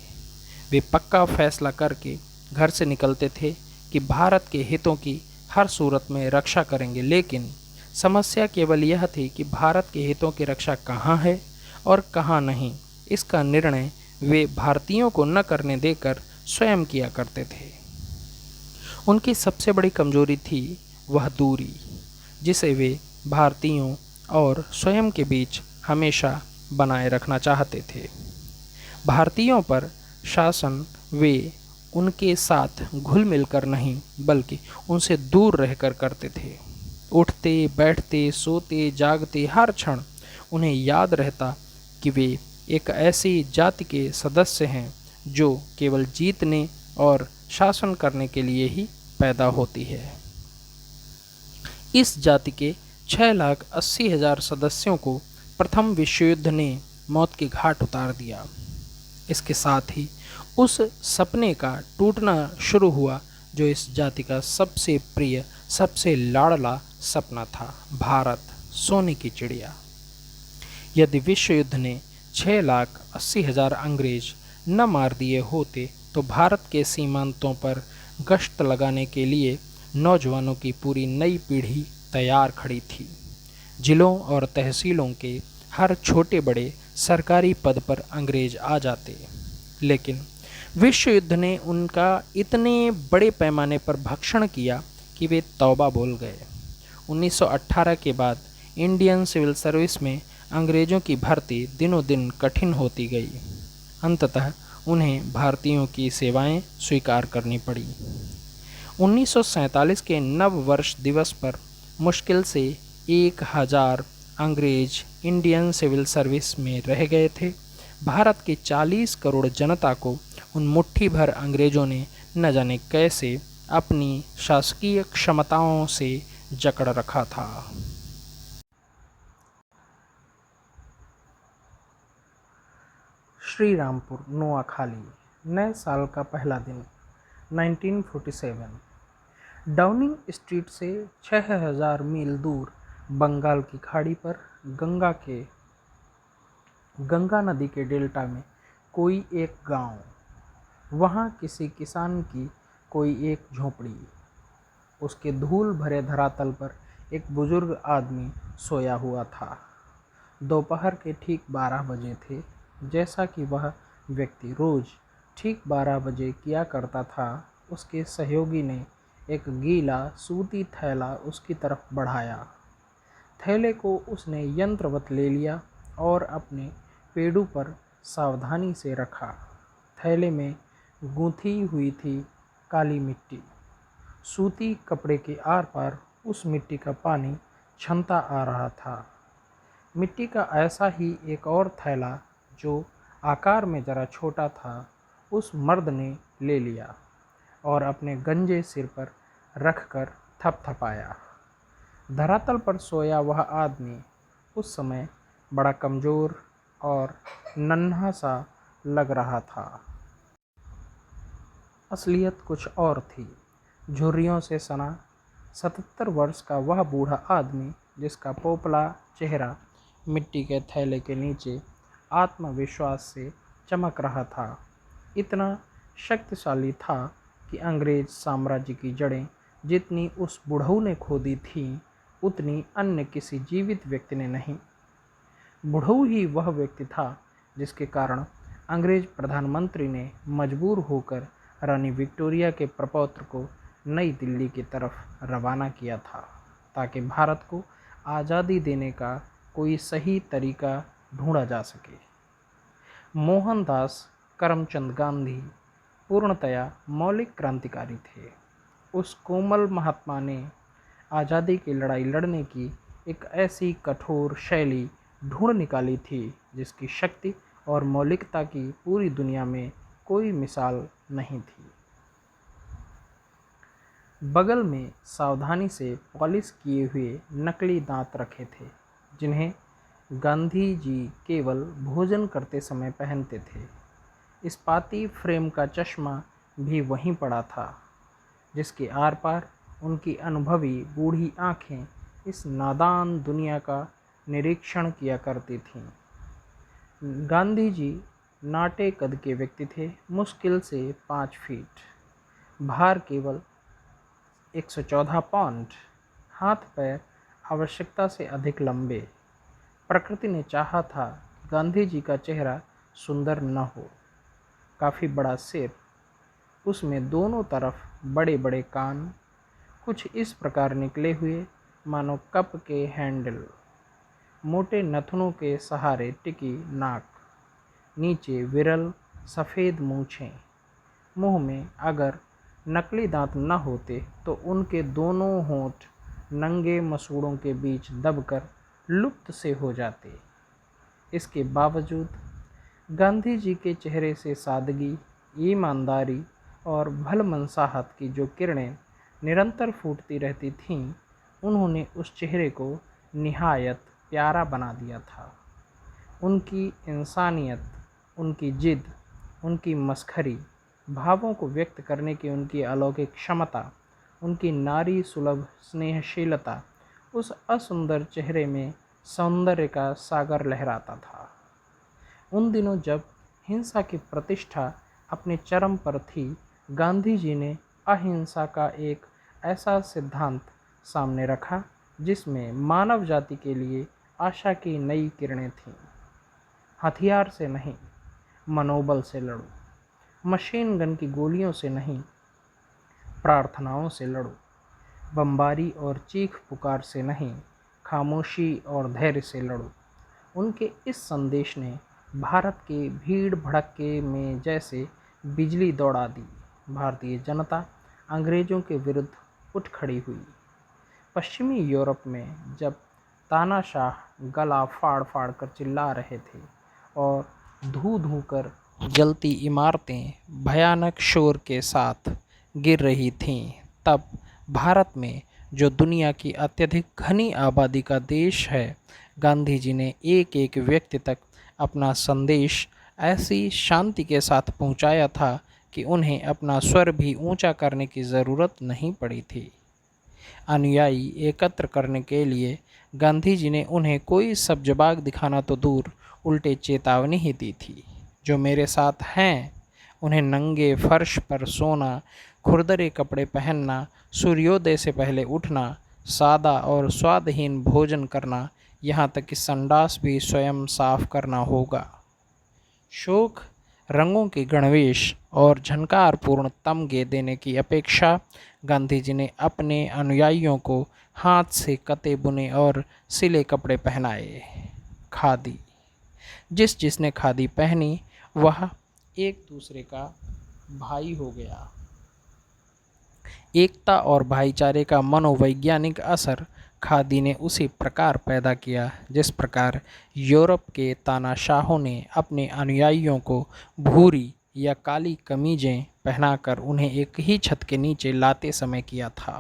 वे पक्का फैसला करके घर से निकलते थे कि भारत के हितों की हर सूरत में रक्षा करेंगे, लेकिन समस्या केवल यह थी कि भारत के हितों की रक्षा कहाँ है और कहाँ नहीं, इसका निर्णय वे भारतीयों को न करने देकर स्वयं किया करते थे। उनकी सबसे बड़ी कमजोरी थी वह दूरी, जिसे वे भारतीयों और स्वयं के बीच हमेशा बनाए रखना चाहते थे। भारतीयों पर शासन वे उनके साथ घुल मिलकर नहीं बल्कि उनसे दूर रहकर करते थे। उठते बैठते सोते जागते हर क्षण उन्हें याद रहता कि वे एक ऐसी जाति के सदस्य हैं जो केवल जीतने और शासन करने के लिए ही पैदा होती है। इस जाति के 6,80,000 सदस्यों को प्रथम विश्व युद्ध ने मौत के घाट उतार दिया। इसके साथ ही उस सपने का टूटना शुरू हुआ जो इस जाति का सबसे प्रिय, सबसे लाडला सपना था, भारत, सोने की चिड़िया। यदि विश्व युद्ध ने 6,80,000 अंग्रेज न मार दिए होते तो भारत के सीमांतों पर गश्त लगाने के लिए नौजवानों की पूरी नई पीढ़ी तैयार खड़ी थी। जिलों और तहसीलों के हर छोटे बड़े सरकारी पद पर अंग्रेज आ जाते, लेकिन विश्व युद्ध ने उनका इतने बड़े पैमाने पर भक्षण किया कि वे तौबा बोल गए। 1918 के बाद इंडियन सिविल सर्विस में अंग्रेज़ों की भर्ती दिनों दिन कठिन होती गई। अंततः उन्हें भारतीयों की सेवाएं स्वीकार करनी पड़ी। 1947 के नव वर्ष दिवस पर मुश्किल से 1,000 अंग्रेज इंडियन सिविल सर्विस में रह गए थे। भारत की 40 करोड़ जनता को उन मुट्ठी भर अंग्रेज़ों ने न जाने कैसे अपनी शासकीय क्षमताओं से जकड़ रखा था। श्री रामपुर नोआखाली, नए साल का पहला दिन 1947। डाउनिंग स्ट्रीट से 6,000 मील दूर बंगाल की खाड़ी पर गंगा नदी के डेल्टा में कोई एक गांव, वहां किसी किसान की कोई एक झोपड़ी। उसके धूल भरे धरातल पर एक बुजुर्ग आदमी सोया हुआ था। दोपहर के ठीक 12 बजे थे, जैसा कि वह व्यक्ति रोज ठीक 12 बजे किया करता था। उसके सहयोगी ने एक गीला सूती थैला उसकी तरफ बढ़ाया। थैले को उसने यंत्रवत ले लिया और अपने पेड़ों पर सावधानी से रखा। थैले में गूंथी हुई थी काली मिट्टी। सूती कपड़े के आर पार उस मिट्टी का पानी छनता आ रहा था। मिट्टी का ऐसा ही एक और थैला जो आकार में जरा छोटा था, उस मर्द ने ले लिया और अपने गंजे सिर पर रखकर थपथपाया। धरातल पर सोया वह आदमी उस समय बड़ा कमज़ोर और नन्हा सा लग रहा था। असलियत कुछ और थी। झुर्रियों से सना 77 वर्ष का वह बूढ़ा आदमी, जिसका पोपला चेहरा मिट्टी के थैले के नीचे आत्मविश्वास से चमक रहा था, इतना शक्तिशाली था कि अंग्रेज साम्राज्य की जड़ें जितनी उस बुढ़ऊ ने खोदी थीं, उतनी अन्य किसी जीवित व्यक्ति ने नहीं। बुढ़ऊ ही वह व्यक्ति था जिसके कारण अंग्रेज प्रधानमंत्री ने मजबूर होकर रानी विक्टोरिया के प्रपौत्र को नई दिल्ली की तरफ रवाना किया था, ताकि भारत को आज़ादी देने का कोई सही तरीका ढूंढा जा सके। मोहनदास करमचंद गांधी पूर्णतया मौलिक क्रांतिकारी थे। उस कोमल महात्मा ने आज़ादी की लड़ाई लड़ने की एक ऐसी कठोर शैली ढूंढ निकाली थी जिसकी शक्ति और मौलिकता की पूरी दुनिया में कोई मिसाल नहीं थी। बगल में सावधानी से पॉलिश किए हुए नकली दांत रखे थे, जिन्हें गांधी जी केवल भोजन करते समय पहनते थे। इस्पाती फ्रेम का चश्मा भी वहीं पड़ा था, जिसके आर पार उनकी अनुभवी बूढ़ी आंखें इस नादान दुनिया का निरीक्षण किया करती थीं। गांधी जी नाटे कद के व्यक्ति थे, मुश्किल से 5 फीट, भार केवल 114 पाउंड, हाथ पैर आवश्यकता से अधिक लंबे। प्रकृति ने चाहा था कि गांधी जी का चेहरा सुंदर न हो। काफ़ी बड़ा सिर, उसमें दोनों तरफ बड़े बड़े कान, कुछ इस प्रकार निकले हुए मानो कप के हैंडल, मोटे नथनों के सहारे टिकी नाक, नीचे विरल सफ़ेद मूछें। मुंह में अगर नकली दांत न होते तो उनके दोनों होंठ नंगे मसूड़ों के बीच दबकर लुप्त से हो जाते। इसके बावजूद गांधी जी के चेहरे से सादगी, ईमानदारी और भलमनसाहत की जो किरणें निरंतर फूटती रहती थीं, उन्होंने उस चेहरे को निहायत प्यारा बना दिया था। उनकी इंसानियत, उनकी जिद, उनकी मसखरी, भावों को व्यक्त करने की उनकी अलौकिक क्षमता, उनकी नारी सुलभ स्नेहशीलता, उस असुंदर चेहरे में सौंदर्य का सागर लहराता था। उन दिनों जब हिंसा की प्रतिष्ठा अपने चरम पर थी, गांधी जी ने अहिंसा का एक ऐसा सिद्धांत सामने रखा जिसमें मानव जाति के लिए आशा की नई किरणें थीं। हथियार से नहीं, मनोबल से लड़ो। मशीन गन की गोलियों से नहीं, प्रार्थनाओं से लड़ो। बमबारी और चीख पुकार से नहीं, खामोशी और धैर्य से लड़ो। उनके इस संदेश ने भारत के भीड़ भड़क्के में जैसे बिजली दौड़ा दी। भारतीय जनता अंग्रेज़ों के विरुद्ध उठ खड़ी हुई। पश्चिमी यूरोप में जब तानाशाह गला फाड़ फाड़ कर चिल्ला रहे थे और धू धू कर जलती इमारतें भयानक शोर के साथ गिर रही थीं, तब भारत में, जो दुनिया की अत्यधिक घनी आबादी का देश है, गांधी जी ने एक एक व्यक्ति तक अपना संदेश ऐसी शांति के साथ पहुंचाया था कि उन्हें अपना स्वर भी ऊंचा करने की ज़रूरत नहीं पड़ी थी। अनुयायी एकत्र करने के लिए गांधी जी ने उन्हें कोई सब्जबाग दिखाना तो दूर, उल्टे चेतावनी ही दी थी। जो मेरे साथ हैं, उन्हें नंगे फर्श पर सोना, खुरदरे कपड़े पहनना, सूर्योदय से पहले उठना, सादा और स्वादहीन भोजन करना, यहाँ तक कि संडास भी स्वयं साफ करना होगा। शोक, रंगों के गणवेश और झनकारपूर्ण तमगे देने की अपेक्षा गांधी जी ने अपने अनुयायियों को हाथ से कते बुने और सिले कपड़े पहनाए। खादी, जिसने खादी पहनी वह एक दूसरे का भाई हो गया। एकता और भाईचारे का मनोवैज्ञानिक असर खादी ने उसी प्रकार पैदा किया जिस प्रकार यूरोप के तानाशाहों ने अपने अनुयायियों को भूरी या काली कमीजें पहनाकर उन्हें एक ही छत के नीचे लाते समय किया था।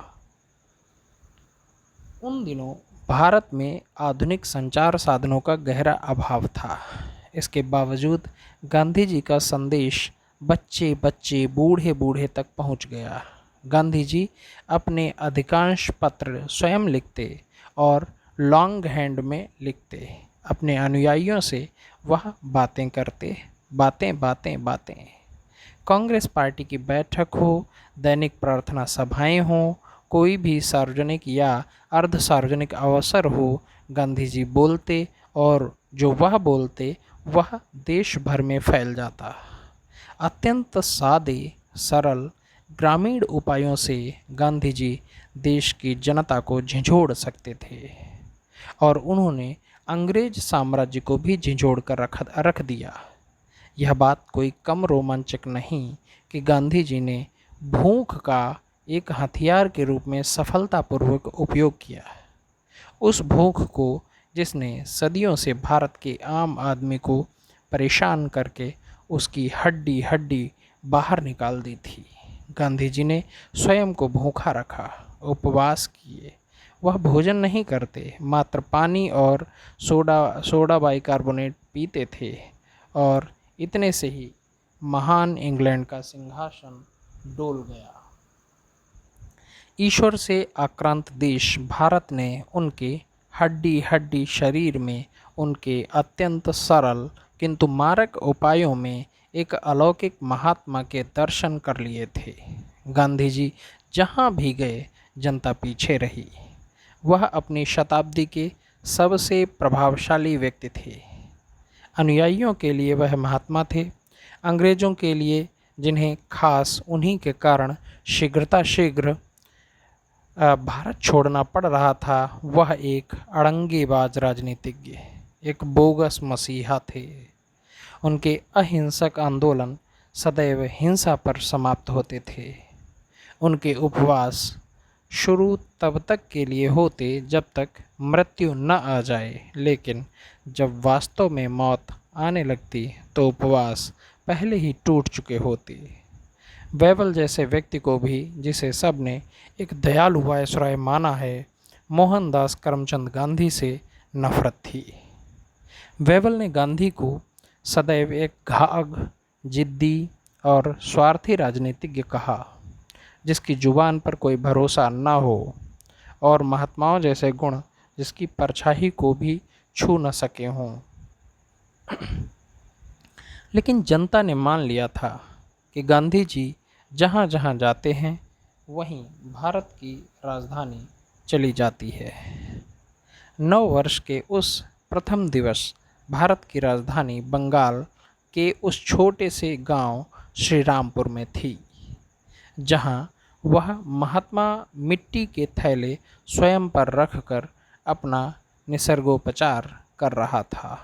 उन दिनों भारत में आधुनिक संचार साधनों का गहरा अभाव था। इसके बावजूद गांधी जी का संदेश बच्चे बच्चे, बूढ़े बूढ़े तक पहुंच गया। गांधी जी अपने अधिकांश पत्र स्वयं लिखते और लॉन्ग हैंड में लिखते। अपने अनुयायियों से वह बातें करते, बातें बातें बातें। कांग्रेस पार्टी की बैठक हो, दैनिक प्रार्थना सभाएं हों, कोई भी सार्वजनिक या अर्ध सार्वजनिक अवसर हो, गांधी जी बोलते और जो वह बोलते वह देश भर में फैल जाता। अत्यंत सादे, सरल, ग्रामीण उपायों से गांधी जी देश की जनता को झिझोड़ सकते थे और उन्होंने अंग्रेज साम्राज्य को भी झिझोड़ कर रख दिया। यह बात कोई कम रोमांचक नहीं कि गांधी जी ने भूख का एक हथियार के रूप में सफलतापूर्वक उपयोग किया। उस भूख को जिसने सदियों से भारत के आम आदमी को परेशान करके उसकी हड्डी हड्डी बाहर निकाल दी थी, गांधी जी ने स्वयं को भूखा रखा, उपवास किए। वह भोजन नहीं करते, मात्र पानी और सोडा बाइकार्बोनेट पीते थे और इतने से ही महान इंग्लैंड का सिंहासन डोल गया। ईश्वर से आक्रांत देश भारत ने उनके हड्डी हड्डी शरीर में, उनके अत्यंत सरल किंतु मारक उपायों में एक अलौकिक महात्मा के दर्शन कर लिए थे। गांधी जी जहाँ भी गए जनता पीछे रही। वह अपनी शताब्दी के सबसे प्रभावशाली व्यक्ति थे। अनुयायियों के लिए वह महात्मा थे। अंग्रेज़ों के लिए, जिन्हें खास उन्हीं के कारण शीघ्र भारत छोड़ना पड़ रहा था, वह एक अड़ंगेबाज राजनीतिज्ञ, एक बोगस मसीहा थे। उनके अहिंसक आंदोलन सदैव हिंसा पर समाप्त होते थे। उनके उपवास शुरू तब तक के लिए होते जब तक मृत्यु न आ जाए, लेकिन जब वास्तव में मौत आने लगती तो उपवास पहले ही टूट चुके होते। वेवल जैसे व्यक्ति को भी, जिसे सब ने एक दयालु वायसराय माना है, मोहनदास करमचंद गांधी से नफरत थी। वेबल ने गांधी को सदैव एक घाघ, जिद्दी और स्वार्थी राजनीतिज्ञ कहा, जिसकी जुबान पर कोई भरोसा न हो और महात्माओं जैसे गुण जिसकी परछाई को भी छू न सके हों। लेकिन जनता ने मान लिया था कि गांधी जी जहाँ जहाँ जाते हैं वहीं भारत की राजधानी चली जाती है। 9 वर्ष के उस प्रथम दिवस भारत की राजधानी बंगाल के उस छोटे से गांव श्रीरामपुर में थी, जहां वह महात्मा मिट्टी के थैले स्वयं पर रखकर अपना निसर्गोपचार कर रहा था।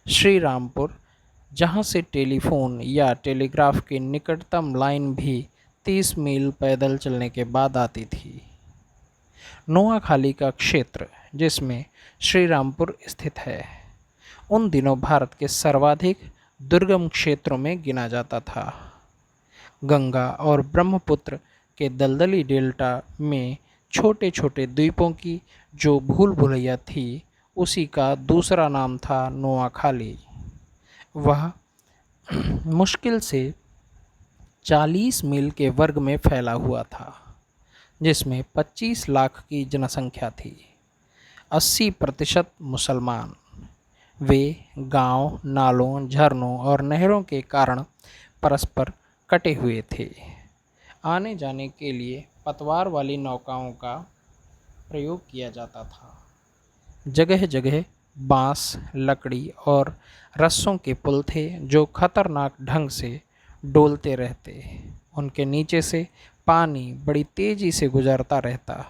श्रीरामपुर, जहां से टेलीफोन या टेलीग्राफ की निकटतम लाइन भी 30 मील पैदल चलने के बाद आती थी। नोआखाली का क्षेत्र, जिसमें श्रीरामपुर स्थित है, उन दिनों भारत के सर्वाधिक दुर्गम क्षेत्रों में गिना जाता था। गंगा और ब्रह्मपुत्र के दलदली डेल्टा में छोटे छोटे द्वीपों की जो भूल भुलैया थी, उसी का दूसरा नाम था नोआखाली। वह मुश्किल से 40 मील के वर्ग में फैला हुआ था, जिसमें 25 लाख की जनसंख्या थी। 80% मुसलमान। वे गांव, नालों, झरनों और नहरों के कारण परस्पर कटे हुए थे। आने जाने के लिए पतवार वाली नौकाओं का प्रयोग किया जाता था। जगह जगह बांस, लकड़ी और रस्सों के पुल थे जो खतरनाक ढंग से डोलते रहते। उनके नीचे से पानी बड़ी तेजी से गुजरता रहता।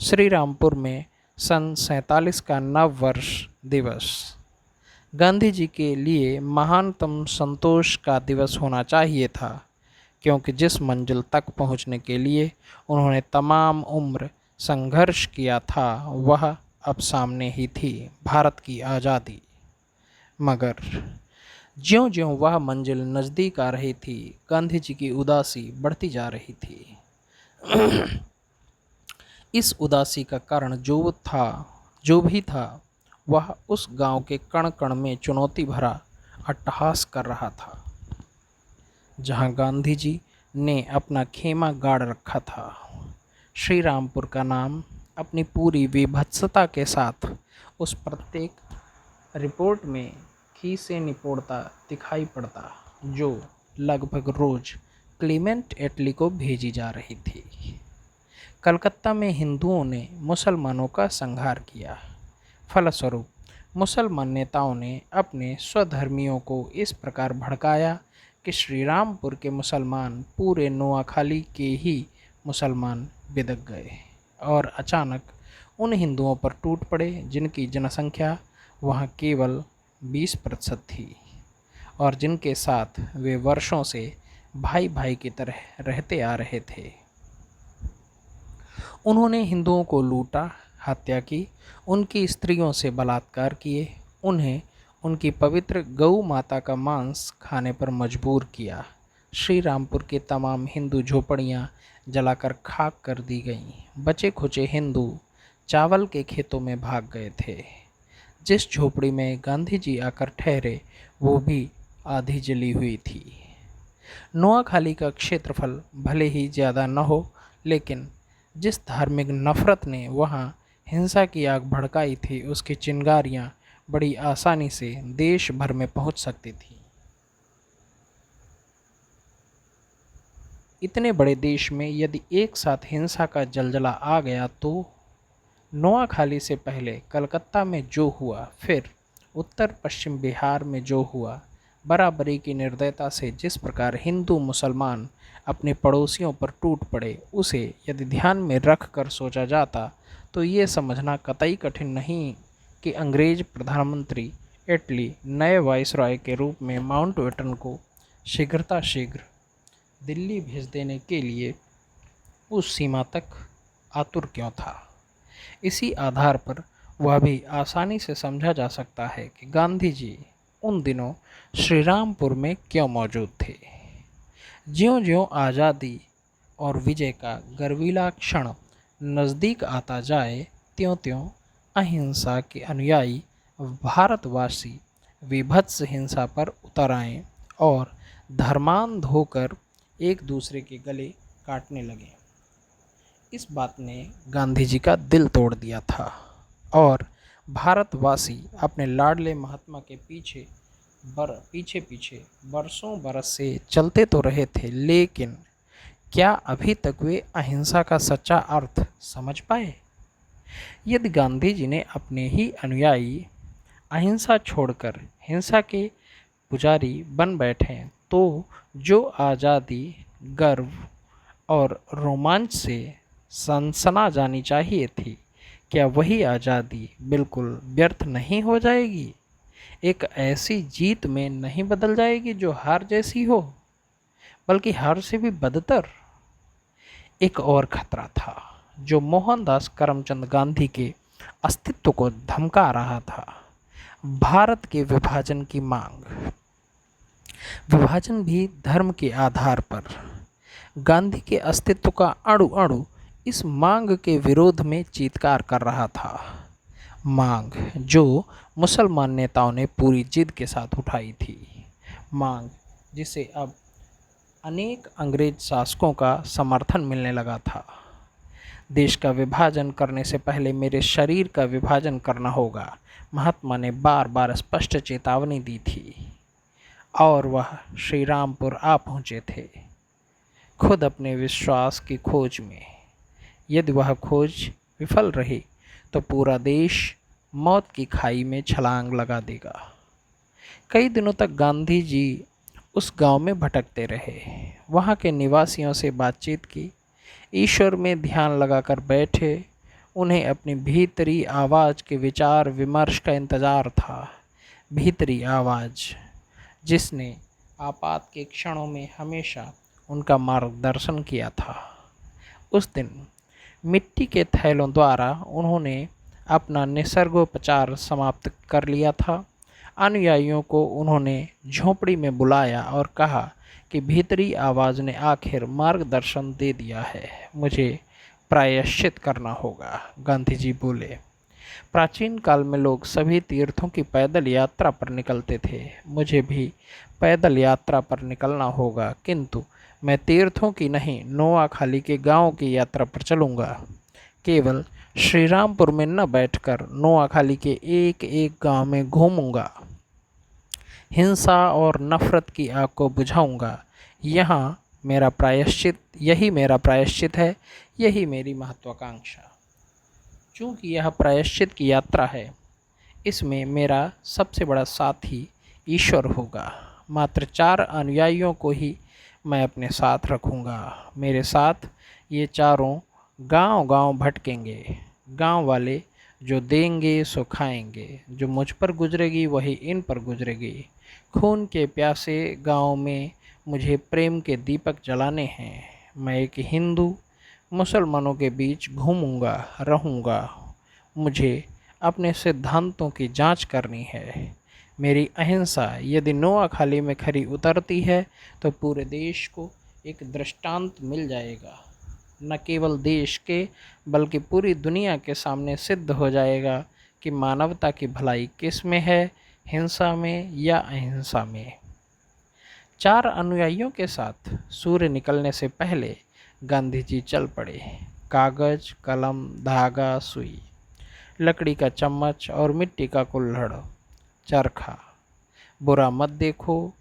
श्रीरामपुर में सन 47 का नव वर्ष दिवस गांधी जी के लिए महानतम संतोष का दिवस होना चाहिए था, क्योंकि जिस मंजिल तक पहुंचने के लिए उन्होंने तमाम उम्र संघर्ष किया था, वह अब सामने ही थी, भारत की आज़ादी। मगर ज्यों ज्यों वह मंजिल नज़दीक आ रही थी, गांधी जी की उदासी बढ़ती जा रही थी। इस उदासी का कारण जो भी था, वह उस गांव के कण कण में चुनौती भरा अट्टहास कर रहा था, जहां गांधी जी ने अपना खेमा गाड़ रखा था। श्रीरामपुर का नाम अपनी पूरी विभत्सता के साथ उस प्रत्येक रिपोर्ट में खीसे निपोड़ता दिखाई पड़ता, जो लगभग रोज क्लीमेंट एटली को भेजी जा रही थी। कलकत्ता में हिंदुओं ने मुसलमानों का संहार किया। फलस्वरूप मुसलमान नेताओं ने अपने स्वधर्मियों को इस प्रकार भड़काया कि श्रीरामपुर के मुसलमान पूरे नोआखाली के ही मुसलमान बिदक गए और अचानक उन हिंदुओं पर टूट पड़े जिनकी जनसंख्या वहाँ केवल 20% थी और जिनके साथ वे वर्षों से भाई भाई की तरह रहते आ रहे थे। उन्होंने हिंदुओं को लूटा, हत्या की, उनकी स्त्रियों से बलात्कार किए, उन्हें उनकी पवित्र गौ माता का मांस खाने पर मजबूर किया। श्रीरामपुर की तमाम हिंदू झोपड़ियाँ जलाकर खाक कर दी गईं। बचे खुचे हिंदू चावल के खेतों में भाग गए थे। जिस झोपड़ी में गांधी जी आकर ठहरे, वो भी आधी जली हुई थी। नोआखाली का क्षेत्रफल भले ही ज़्यादा न हो, लेकिन जिस धार्मिक नफरत ने वहाँ हिंसा की आग भड़काई थी, उसकी चिंगारियाँ बड़ी आसानी से देश भर में पहुँच सकती थी। इतने बड़े देश में यदि एक साथ हिंसा का जलजला आ गया तो नोआखाली से पहले कलकत्ता में जो हुआ, फिर उत्तर पश्चिम बिहार में जो हुआ, बराबरी की निर्दयता से जिस प्रकार हिंदू मुसलमान अपने पड़ोसियों पर टूट पड़े, उसे यदि ध्यान में रख कर सोचा जाता तो ये समझना कतई कठिन नहीं कि अंग्रेज प्रधानमंत्री एटली नए वाइसरॉय के रूप में माउंटबेटन को शीघ्र दिल्ली भेज देने के लिए उस सीमा तक आतुर क्यों था। इसी आधार पर वह भी आसानी से समझा जा सकता है कि गांधी जी उन दिनों श्रीरामपुर में क्यों मौजूद थे। ज्यों ज्यों आज़ादी और विजय का गर्वीला क्षण नज़दीक आता जाए, त्यों-त्यों अहिंसा के अनुयायी भारतवासी वीभत्स हिंसा पर उतर आए और धर्मांध होकर एक दूसरे के गले काटने लगे। इस बात ने गांधी जी का दिल तोड़ दिया था और भारतवासी अपने लाडले महात्मा के पीछे पीछे बरसों बरस से चलते तो रहे थे, लेकिन क्या अभी तक वे अहिंसा का सच्चा अर्थ समझ पाए? यदि गांधी जी ने अपने ही अनुयायी अहिंसा छोड़कर हिंसा के पुजारी बन बैठे, तो जो आज़ादी, गर्व और रोमांच से सनसना जानी चाहिए थी, क्या वही आज़ादी बिल्कुल व्यर्थ नहीं हो जाएगी? एक ऐसी जीत में नहीं बदल जाएगी जो हार जैसी हो, बल्कि हार से भी बदतर? एक और खतरा था जो मोहनदास करमचंद गांधी के अस्तित्व को धमका रहा था। भारत के विभाजन की मांग, विभाजन भी धर्म के आधार पर। गांधी के अस्तित्व का अणु अणु इस मांग के विरोध में चीत्कार कर रहा था। मांग जो मुसलमान नेताओं ने पूरी जिद के साथ उठाई थी। मांग जिसे अब अनेक अंग्रेज शासकों का समर्थन मिलने लगा था। देश का विभाजन करने से पहले मेरे शरीर का विभाजन करना होगा, महात्मा ने बार बार स्पष्ट चेतावनी दी थी। और वह श्री रामपुर आ पहुँचे थे, खुद अपने विश्वास की खोज में। यदि वह खोज विफल रही तो पूरा देश मौत की खाई में छलांग लगा देगा। कई दिनों तक गांधी जी उस गांव में भटकते रहे, वहां के निवासियों से बातचीत की, ईश्वर में ध्यान लगाकर बैठे। उन्हें अपनी भीतरी आवाज़ के विचार विमर्श का इंतज़ार था। भीतरी आवाज़ जिसने आपात के क्षणों में हमेशा उनका मार्गदर्शन किया था। उस दिन मिट्टी के थैलों द्वारा उन्होंने अपना निसर्गोपचार समाप्त कर लिया था। अनुयायियों को उन्होंने झोंपड़ी में बुलाया और कहा कि भीतरी आवाज़ ने आखिर मार्गदर्शन दे दिया है, मुझे प्रायश्चित करना होगा। गांधी जी बोले, प्राचीन काल में लोग सभी तीर्थों की पैदल यात्रा पर निकलते थे, मुझे भी पैदल यात्रा पर निकलना होगा, किंतु मैं तीर्थों की नहीं, नोआखाली के गांव की यात्रा पर चलूँगा। केवल श्री रामपुर में न बैठकर नोआखाली के एक एक गांव में घूमूंगा, हिंसा और नफरत की आग को बुझाऊंगा। यही मेरा प्रायश्चित है, यही मेरी महत्वाकांक्षा। चूँकि यह प्रायश्चित की यात्रा है, इसमें मेरा सबसे बड़ा साथी ईश्वर होगा। मात्र 4 अनुयायियों को ही मैं अपने साथ रखूँगा। मेरे साथ ये चारों गांव-गांव भटकेंगे। गांव वाले जो देंगे सो खाएंगे, जो मुझ पर गुजरेगी वही इन पर गुजरेगी। खून के प्यासे गांव में मुझे प्रेम के दीपक जलाने हैं। मैं एक हिंदू मुसलमानों के बीच घूमूंगा, रहूंगा। मुझे अपने सिद्धांतों की जांच करनी है। मेरी अहिंसा यदि नोआखाली में खरी उतरती है तो पूरे देश को एक दृष्टांत मिल जाएगा। न केवल देश के बल्कि पूरी दुनिया के सामने सिद्ध हो जाएगा कि मानवता की भलाई किस में है, हिंसा में या अहिंसा में। 4 अनुयायियों के साथ सूर्य निकलने से पहले गांधी जी चल पड़े। कागज, कलम, धागा, सुई, लकड़ी का चम्मच और मिट्टी का कुल्हड़, चरखा, बुरा मत देखो,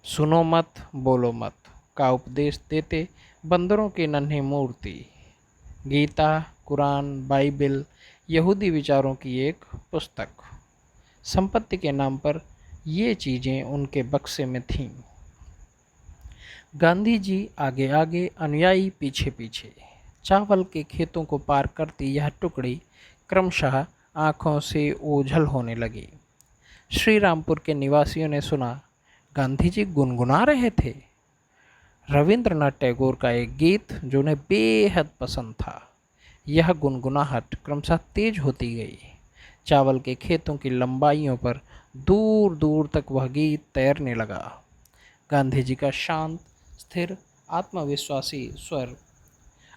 सुनो मत, बोलो मत का उपदेश देते बंदरों की नन्ही मूर्ति, गीता, कुरान, बाइबिल, यहूदी विचारों की एक पुस्तक। संपत्ति के नाम पर ये चीज़ें उनके बक्से में थीं। गांधी जी आगे आगे, अनुयायी पीछे पीछे। चावल के खेतों को पार करती यह टुकड़ी क्रमशः आँखों से ओझल होने लगी। श्री रामपुर के निवासियों ने सुना गांधी जी गुनगुना रहे थे रविंद्रनाथ टैगोर का एक गीत जो उन्हें बेहद पसंद था। यह गुनगुनाहट क्रमशः तेज होती गई। चावल के खेतों की लंबाइयों पर दूर दूर तक वह गीत तैरने लगा। गांधी जी का शांत, स्थिर, आत्मविश्वासी स्वर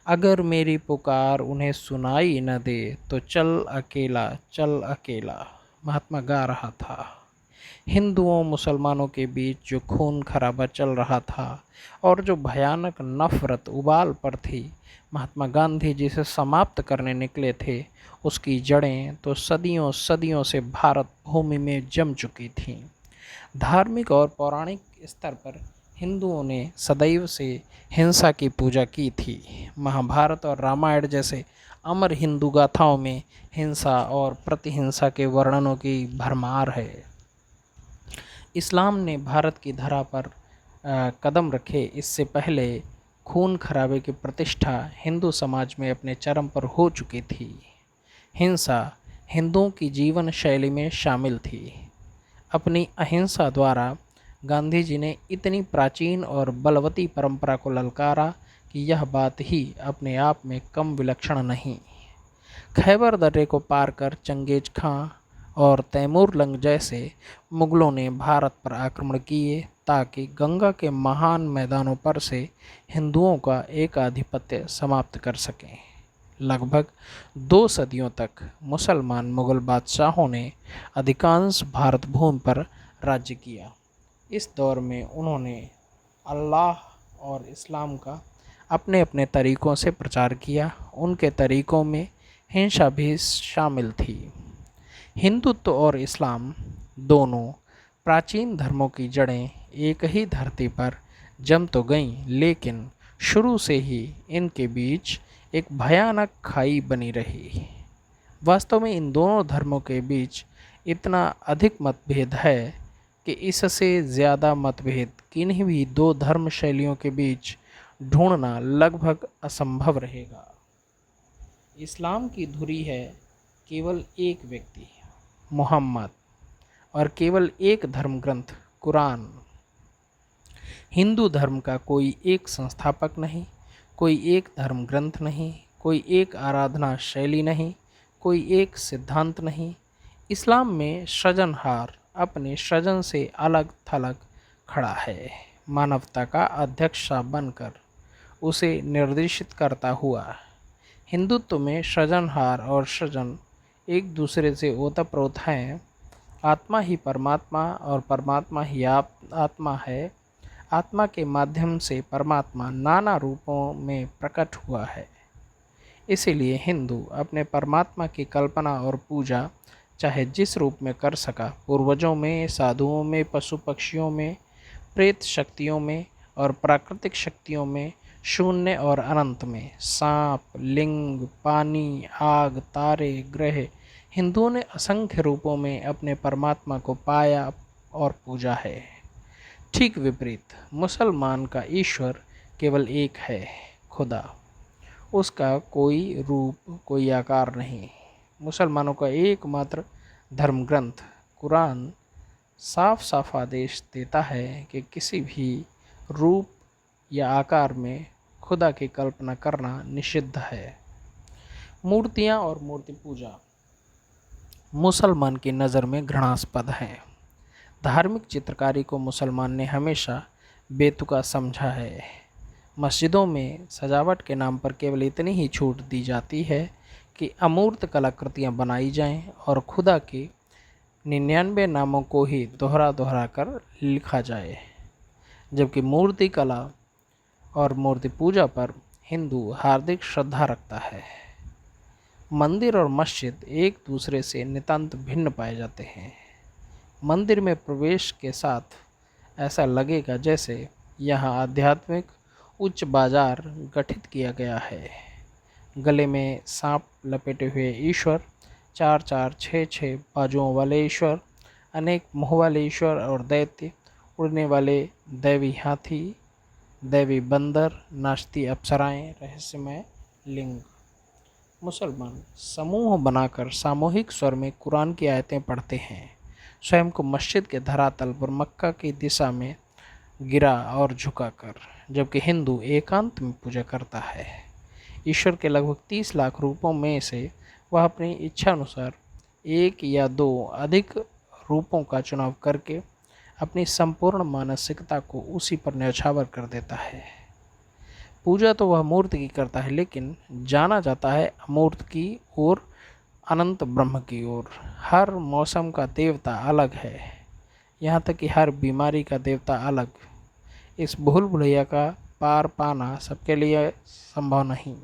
अगर मेरी पुकार उन्हें सुनाई न दे तो चल अकेला, महात्मा गा रहा था। हिंदुओं मुसलमानों के बीच जो खून खराबा चल रहा था और जो भयानक नफरत उबाल पर थी, महात्मा गांधी जिसे समाप्त करने निकले थे, उसकी जड़ें तो सदियों सदियों से भारत भूमि में जम चुकी थीं। धार्मिक और पौराणिक स्तर पर हिंदुओं ने सदैव से हिंसा की पूजा की थी। महाभारत और रामायण जैसे अमर हिंदू गाथाओं में हिंसा और प्रतिहिंसा के वर्णनों की भरमार है। इस्लाम ने भारत की धरा पर कदम रखे इससे पहले खून खराबे की प्रतिष्ठा हिंदू समाज में अपने चरम पर हो चुकी थी। हिंसा हिंदुओं की जीवन शैली में शामिल थी। अपनी अहिंसा द्वारा गांधी जी ने इतनी प्राचीन और बलवती परंपरा को ललकारा कि यह बात ही अपने आप में कम विलक्षण नहीं। खैबर दर्रे को पार कर चंगेज खां और तैमूर लंग जैसे मुगलों ने भारत पर आक्रमण किए ताकि गंगा के महान मैदानों पर से हिंदुओं का एक आधिपत्य समाप्त कर सकें। लगभग 2 सदियों तक मुसलमान मुगल बादशाहों ने अधिकांश भारत भूमि पर राज्य किया। इस दौर में उन्होंने अल्लाह और इस्लाम का अपने अपने तरीक़ों से प्रचार किया। उनके तरीक़ों में हिंसा भी शामिल थी। हिंदुत्व और इस्लाम दोनों प्राचीन धर्मों की जड़ें एक ही धरती पर जम तो गईं, लेकिन शुरू से ही इनके बीच एक भयानक खाई बनी रही। वास्तव में इन दोनों धर्मों के बीच इतना अधिक मतभेद है कि इससे ज़्यादा मतभेद किन्हीं भी 2 धर्म शैलियों के बीच ढूंढना लगभग असंभव रहेगा। इस्लाम की धुरी है केवल एक व्यक्ति, मोहम्मद, और केवल एक धर्म ग्रंथ, कुरान। हिंदू धर्म का कोई एक संस्थापक नहीं, कोई एक धर्म ग्रंथ नहीं, कोई एक आराधना शैली नहीं, कोई एक सिद्धांत नहीं। इस्लाम में सृजनहार अपने सृजन से अलग थलग खड़ा है, मानवता का अध्यक्ष बनकर उसे निर्देशित करता हुआ। हिंदुत्व में सृजनहार और सृजन एक दूसरे से ओतप्रोत हैं। आत्मा ही परमात्मा और परमात्मा ही आत्मा है। आत्मा के माध्यम से परमात्मा नाना रूपों में प्रकट हुआ है। इसीलिए हिंदू अपने परमात्मा की कल्पना और पूजा चाहे जिस रूप में कर सका, पूर्वजों में, साधुओं में, पशु पक्षियों में, प्रेत शक्तियों में और प्राकृतिक शक्तियों में, शून्य और अनंत में, सांप, लिंग, पानी, आग, तारे, ग्रह, हिंदुओं ने असंख्य रूपों में अपने परमात्मा को पाया और पूजा है। ठीक विपरीत मुसलमान का ईश्वर केवल एक है, खुदा। उसका कोई रूप, कोई आकार नहीं। मुसलमानों का एकमात्र धर्म ग्रंथ कुरान साफ साफ आदेश देता है कि किसी भी रूप या आकार में खुदा की कल्पना करना निषिद्ध है। मूर्तियाँ और मूर्ति पूजा मुसलमान की नज़र में घृणास्पद हैं। धार्मिक चित्रकारी को मुसलमान ने हमेशा बेतुका समझा है। मस्जिदों में सजावट के नाम पर केवल इतनी ही छूट दी जाती है कि अमूर्त कलाकृतियाँ बनाई जाएं और खुदा के 99 नामों को ही दोहरा दोहरा कर लिखा जाए, जबकि मूर्ति कला और मूर्ति पूजा पर हिंदू हार्दिक श्रद्धा रखता है। मंदिर और मस्जिद एक दूसरे से नितांत भिन्न पाए जाते हैं। मंदिर में प्रवेश के साथ ऐसा लगेगा जैसे यहाँ आध्यात्मिक उच्च बाजार गठित किया गया है। गले में सांप लपेटे हुए ईश्वर, 4-4, 6-6 बाजुओं वाले ईश्वर, अनेक मुँह वाले ईश्वर और दैत्य, उड़ने वाले दैवी हाथी, दैवी बंदर, नाचती अप्सराएं, रहस्यमय लिंग। मुसलमान समूह बनाकर सामूहिक स्वर में कुरान की आयतें पढ़ते हैं, स्वयं को मस्जिद के धरातल पर मक्का की दिशा में गिरा और झुकाकर, जबकि हिंदू एकांत में पूजा करता है। ईश्वर के लगभग 30 लाख रूपों में से वह अपनी इच्छा अनुसार 1 या 2 अधिक रूपों का चुनाव करके अपनी संपूर्ण मानसिकता को उसी पर न्यौछावर कर देता है। पूजा तो वह मूर्ति की करता है, लेकिन जाना जाता है अमूर्त की ओर, अनंत ब्रह्म की ओर। हर मौसम का देवता अलग है, यहाँ तक कि हर बीमारी का देवता अलग। इस भूल भुलैया का पार पाना सबके लिए संभव नहीं।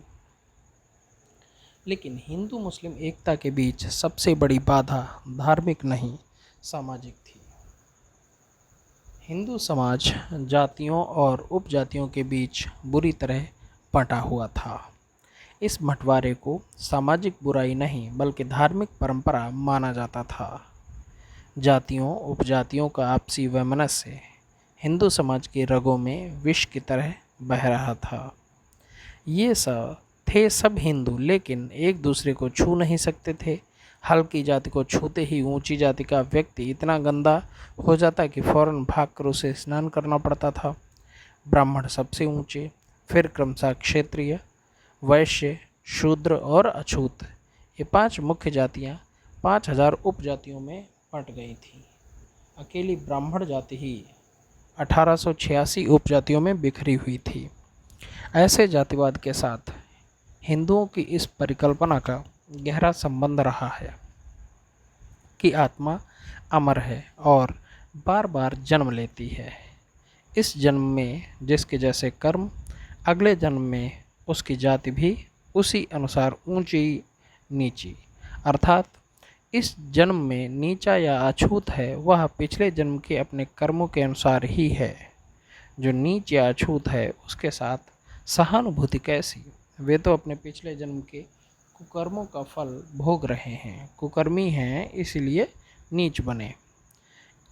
लेकिन हिंदू मुस्लिम एकता के बीच सबसे बड़ी बाधा धार्मिक नहीं, सामाजिक थी। हिंदू समाज जातियों और उपजातियों के बीच बुरी तरह बंटा हुआ था। इस बंटवारे को सामाजिक बुराई नहीं बल्कि धार्मिक परंपरा माना जाता था। जातियों उपजातियों का आपसी वैमनस्य हिंदू समाज के रगों में विष की तरह बह रहा था। ये सब हिंदू, लेकिन एक दूसरे को छू नहीं सकते थे। हल्की जाति को छूते ही ऊंची जाति का व्यक्ति इतना गंदा हो जाता कि फौरन भागकर उसे स्नान करना पड़ता था। ब्राह्मण सबसे ऊंचे, फिर क्रमशः क्षत्रिय, वैश्य, शूद्र और अछूत, ये 5 मुख्य जातियां 5000 उपजातियों में बंट गई थीं। अकेली ब्राह्मण जाति ही 1886 उपजातियों में बिखरी हुई थी। ऐसे जातिवाद के साथ हिंदुओं की इस परिकल्पना का गहरा संबंध रहा है कि आत्मा अमर है और बार बार जन्म लेती है। इस जन्म में जिसके जैसे कर्म, अगले जन्म में उसकी जाति भी उसी अनुसार ऊंची नीची, अर्थात इस जन्म में नीचा या अछूत है वह पिछले जन्म के अपने कर्मों के अनुसार ही है। जो नीच या अछूत है उसके साथ सहानुभूति कैसी, वे तो अपने पिछले जन्म के कुकर्मों का फल भोग रहे हैं, कुकर्मी हैं, इसलिए नीच बने।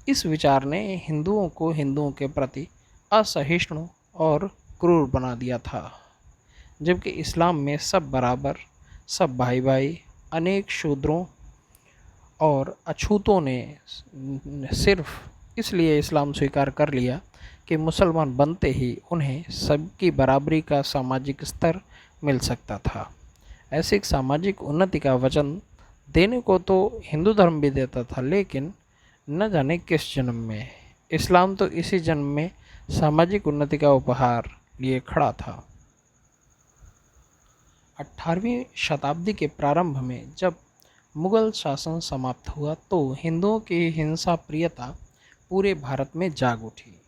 इस विचार ने हिंदुओं को हिंदुओं के प्रति असहिष्णु और क्रूर बना दिया था, जबकि इस्लाम में सब बराबर, सब भाई भाई। अनेक शूद्रों और अछूतों ने सिर्फ इसलिए इस्लाम स्वीकार कर लिया कि मुसलमान बनते ही उन्हें सबकी बराबरी का सामाजिक स्तर मिल सकता था। ऐसी सामाजिक उन्नति का वचन देने को तो हिंदू धर्म भी देता था, लेकिन न जाने किस जन्म में। इस्लाम तो इसी जन्म में सामाजिक उन्नति का उपहार लिए खड़ा था। 18वीं शताब्दी के प्रारंभ में जब मुगल शासन समाप्त हुआ तो हिंदुओं की हिंसा प्रियता पूरे भारत में जाग उठी।